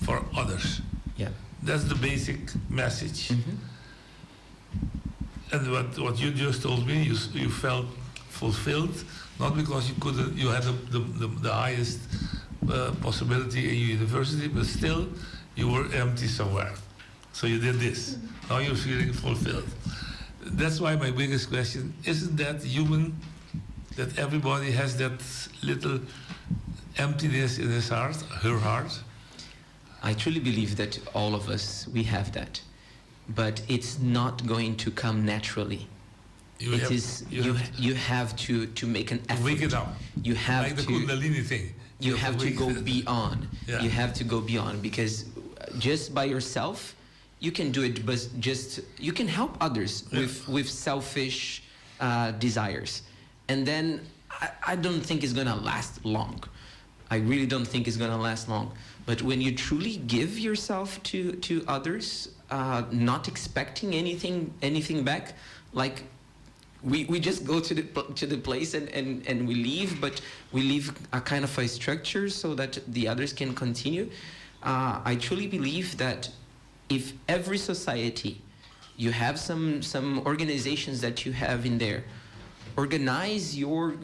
for others. Yeah, that's the basic message. And what you just told me, you felt fulfilled, not because you had the highest possibility in university, but still you were empty somewhere. So you did this. Now you're feeling fulfilled. That's why my biggest question, isn't that human, that everybody has that little emptiness in his heart, her heart? I truly believe that all of us, we have that. But it's not going to come naturally. You have to make an effort. Wake it up. You have like the Kundalini thing. You have to go beyond. Yeah. You have to go beyond, because just by yourself, you can do it, but just you can help others with selfish desires, and then I don't think it's gonna last long. I really don't think it's gonna last long. But when you truly give yourself to others, not expecting anything back, like we just go to the place and we leave, but we leave a kind of a structure so that the others can continue. I truly believe that if every society, you have some organizations that you have in there, organize your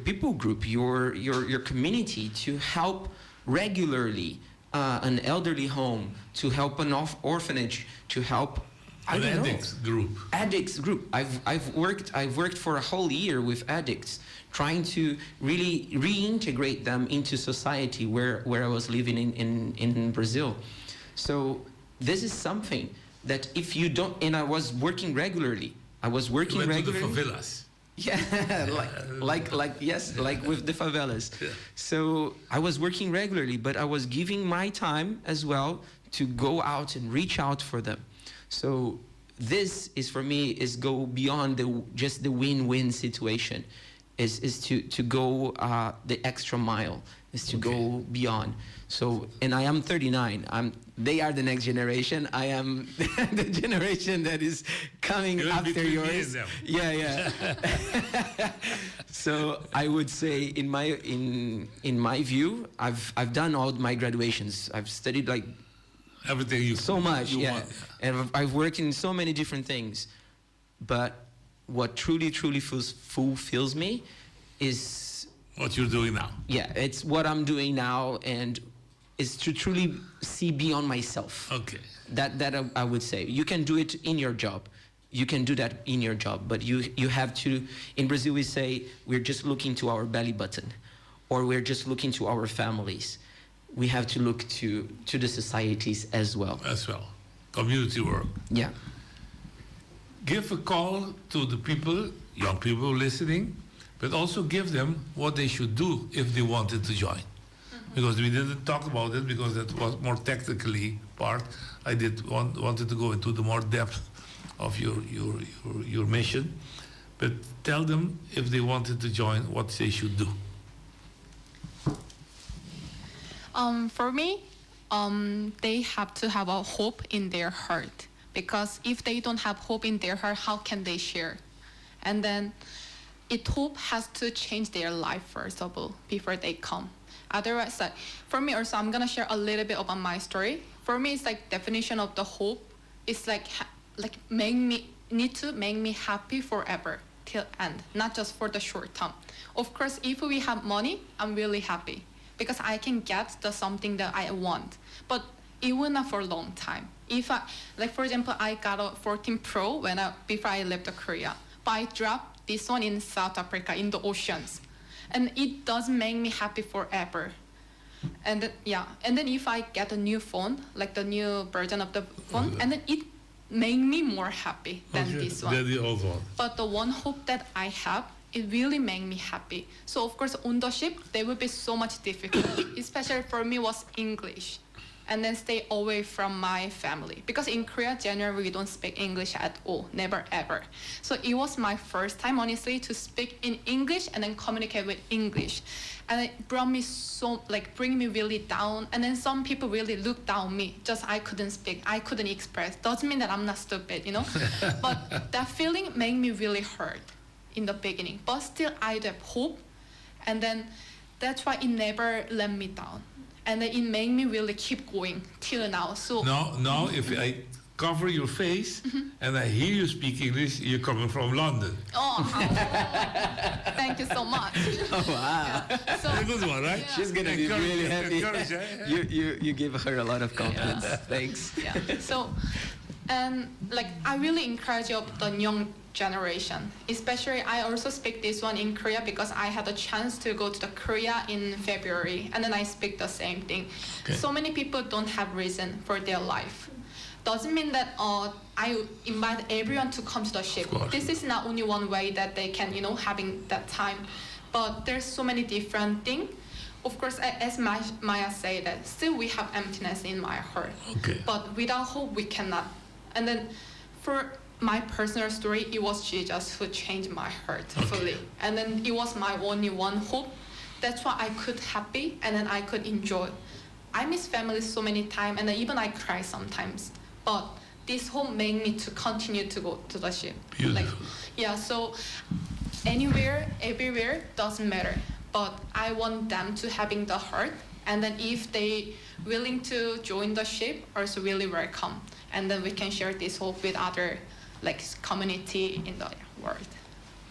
people group, your community to help regularly an elderly home, to help an orphanage, to help addicts group. Addicts group. I've worked for a whole year with addicts, trying to really reintegrate them into society where I was living in Brazil. So this is something that if you don't, and I was working regularly. I was working regularly. To the favelas. Yeah, like with the favelas. Yeah. So I was working regularly, but I was giving my time as well to go out and reach out for them. So this is, for me, is go beyond just the win-win situation, is to go the extra mile, is to go beyond. So, and I am 39. They are the next generation. I am the generation that is coming after yours. Yeah. So I would say, in my view, I've done all my graduations. I've studied like everything so much, and I've worked in so many different things. But what truly fulfills me is what you're doing now. Yeah, it's what I'm doing now, and is to truly see beyond myself. Okay. That I would say. You can do it in your job. You can do that in your job, but you have to. In Brazil, we say we're just looking to our belly button, or we're just looking to our families. We have to look to the societies as well. Community work. Yeah. Give a call to the people, young people listening, but also give them what they should do if they wanted to join. Because we didn't talk about it, because that was more technically part. I wanted to go into the more depth of your mission, but tell them if they wanted to join, what they should do. For me, they have to have a hope in their heart, because if they don't have hope in their heart, how can they share? And then hope has to change their life first of all before they come. Otherwise, for me also, I'm gonna share a little bit about my story. For me, it's like definition of the hope is like make me happy forever till end, not just for the short term. Of course, if we have money, I'm really happy because I can get the something that I want. But even not for a long time. If for example, I got a 14 Pro before I left Korea, but I dropped this one in South Africa in the oceans. And it doesn't make me happy forever. And then if I get a new phone, like the new version of the phone, and then it made me more happy than this one. Than the old one. But the one hope that I have, it really made me happy. So of course on the ship there will be so much difficulty, especially for me was English. And then stay away from my family. Because in Korea, generally, we don't speak English at all. Never, ever. So it was my first time, honestly, to speak in English and then communicate with English. And it brought me bring me really down. And then some people really looked down on me. Just I couldn't speak. I couldn't express. Doesn't mean that I'm not stupid, you know? But that feeling made me really hurt in the beginning. But still, I have hope. And then that's why it never let me down. And then it made me really keep going till now. So now if I cover your face and I hear you speak English, you're coming from London. Oh, thank you so much. Oh, wow. Yeah. So, a good one, right? She's going to be really happy. Eh? You give her a lot of confidence. Yeah. Thanks. Yeah. So, and I really encourage the young generation. Especially, I also speak this one in Korea because I had a chance to go to the Korea in February, and then I speak the same thing. Okay. So many people don't have reason for their life. Doesn't mean that I invite everyone to come to the ship. This is not only one way that they can, having that time. But there's so many different things. Of course, as Maya said, that still we have emptiness in my heart. Okay. But without hope, we cannot. And then for my personal story, it was Jesus who changed my heart fully. And then it was my only one hope. That's why I could happy and then I could enjoy. I miss family so many times and then even I cry sometimes. But this hope made me to continue to go to the ship. Beautiful. So anywhere, everywhere, doesn't matter. But I want them to having the heart. And then if they willing to join the ship, also really welcome. And then we can share this hope with other community in the world.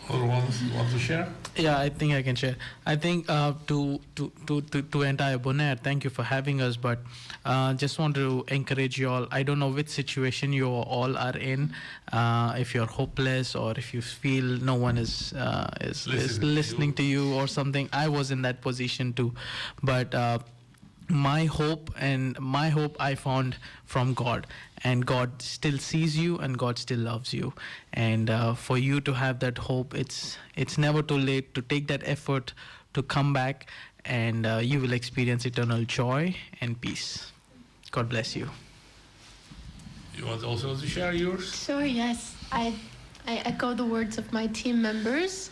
Other ones you want to share? Yeah, I think I can share. I think to entire Bonaire, thank you for having us. But just want to encourage you all. I don't know which situation you all are in. If you're hopeless or if you feel no one is listening to you or something. I was in that position too, but. My hope I found from God, and God still sees you and God still loves you, and for you to have that hope, it's never too late to take that effort to come back, and you will experience eternal joy and peace. God bless you. You want also to share yours? Sure, yes. I echo the words of my team members,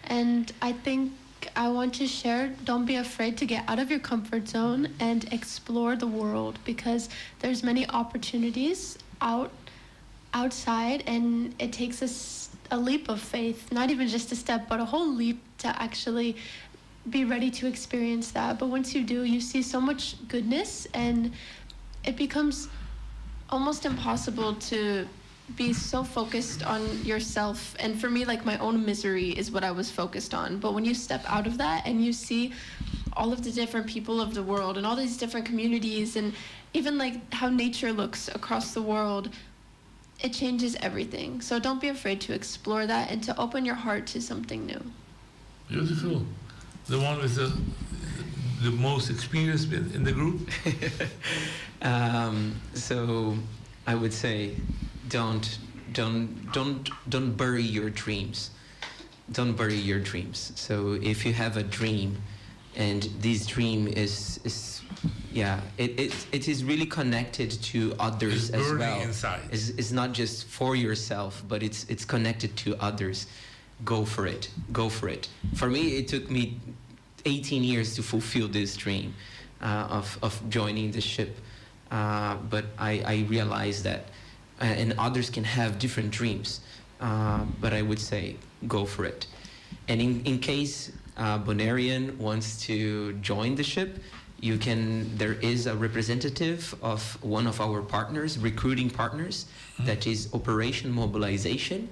and I think I want to share, don't be afraid to get out of your comfort zone and explore the world, because there's many opportunities outside, and it takes a leap of faith, not even just a step, but a whole leap to actually be ready to experience that. But once you do, you see so much goodness, and it becomes almost impossible to be so focused on yourself. And for me, my own misery is what I was focused on. But when you step out of that and you see all of the different people of the world and all these different communities, and even how nature looks across the world, it changes everything. So don't be afraid to explore that and to open your heart to something new. Beautiful. The one with the most experience in the group? So I would say, don't bury your dreams. Don't bury your dreams. So if you have a dream, and this dream is it is really connected to others as well. Inside. It's not just for yourself, but it's connected to others. Go for it. Go for it. For me, it took me 18 years to fulfill this dream of joining the ship. But I realized that. And others can have different dreams, but I would say go for it. And in case Bonairean wants to join the ship, there is a representative of one of our partners, recruiting partners, that is Operation Mobilization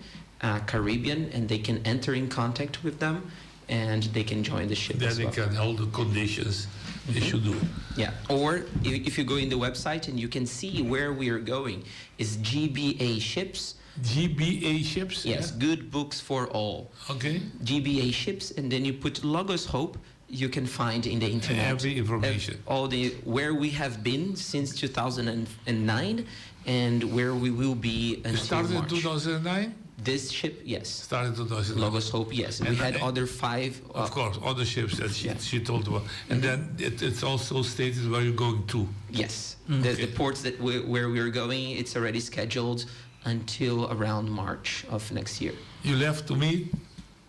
Caribbean, and they can enter in contact with them and they can join the ship then as well. They can hold the conditions they should do. Yeah, or if you go in the website and you can see where we are going, is GBA Ships. GBA Ships? Yes, yeah. Good Books for All. Okay. GBA Ships, and then you put Logos Hope, you can find in the internet every information. All the where we have been since 2009 and where we will be until started March. in 2009? This ship, yes. Started in 2009. Logos Hope, yes. We had other 5. Of course, other ships that she told about. And then it's also stated where you're going to. Yes. The ports that where we're going, it's already scheduled until around March of next year. You left to me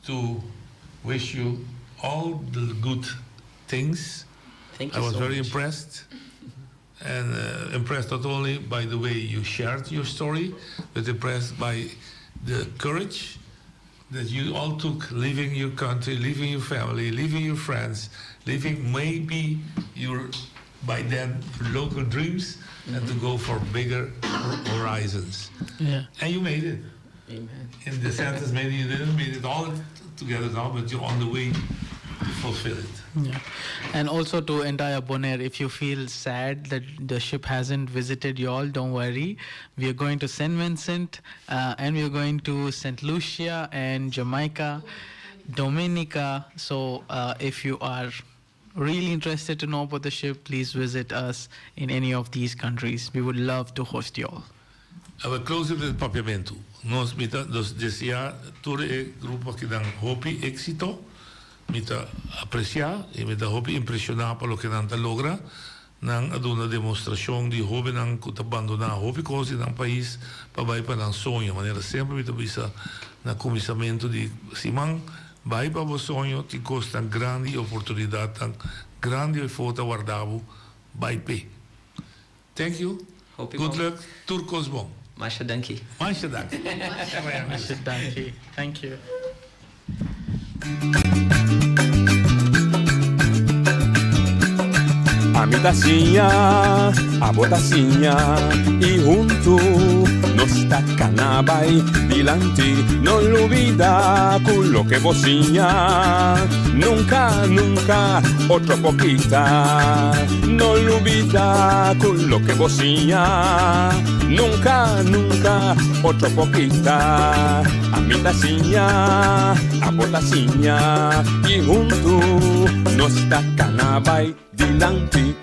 to wish you all the good things. Thank you I was so very much. impressed. And impressed not only by the way you shared your story, but impressed by the courage that you all took, leaving your country, leaving your family, leaving your friends, leaving maybe your, by then, local dreams, and to go for bigger horizons. Yeah. And you made it. Amen. In the sentence, maybe you didn't make it all together now, but you're on the way to fulfill it. Yeah. And also to entire Bonaire, if you feel sad that the ship hasn't visited you all, don't worry. We are going to St. Vincent and we are going to St. Lucia and Jamaica, Dominica. So if you are really interested to know about the ship, please visit us in any of these countries. We would love to host you all. I will close with el papiamento. Nós mita dos desear todo el grupo que dan hopi éxito, mita apreciar e mita hopi impressionar por lo que nanta logra, nang aduna demonstração de hopi nang kuta abandonar hopi coisa nang país para vai para nang sonho, maneira sempre mita bisa na comissamento de simang vai para o sonho te costa grande oportunidade, tang grande foto guardavo vai pe. Thank you. Good luck. Turcos bom. Masha danki. Masha danki. Masha danki. Thank you. A mi tacinha, a botacinha e junto nos tacanabay dilante, no lo olvida con lo que vocinha. Nunca, nunca, otro poquita, no lo olvida con lo que vocinha. Nunca, nunca, otro poquita. A mi tacinha, a botacinha y junto nos tacanabay dilante.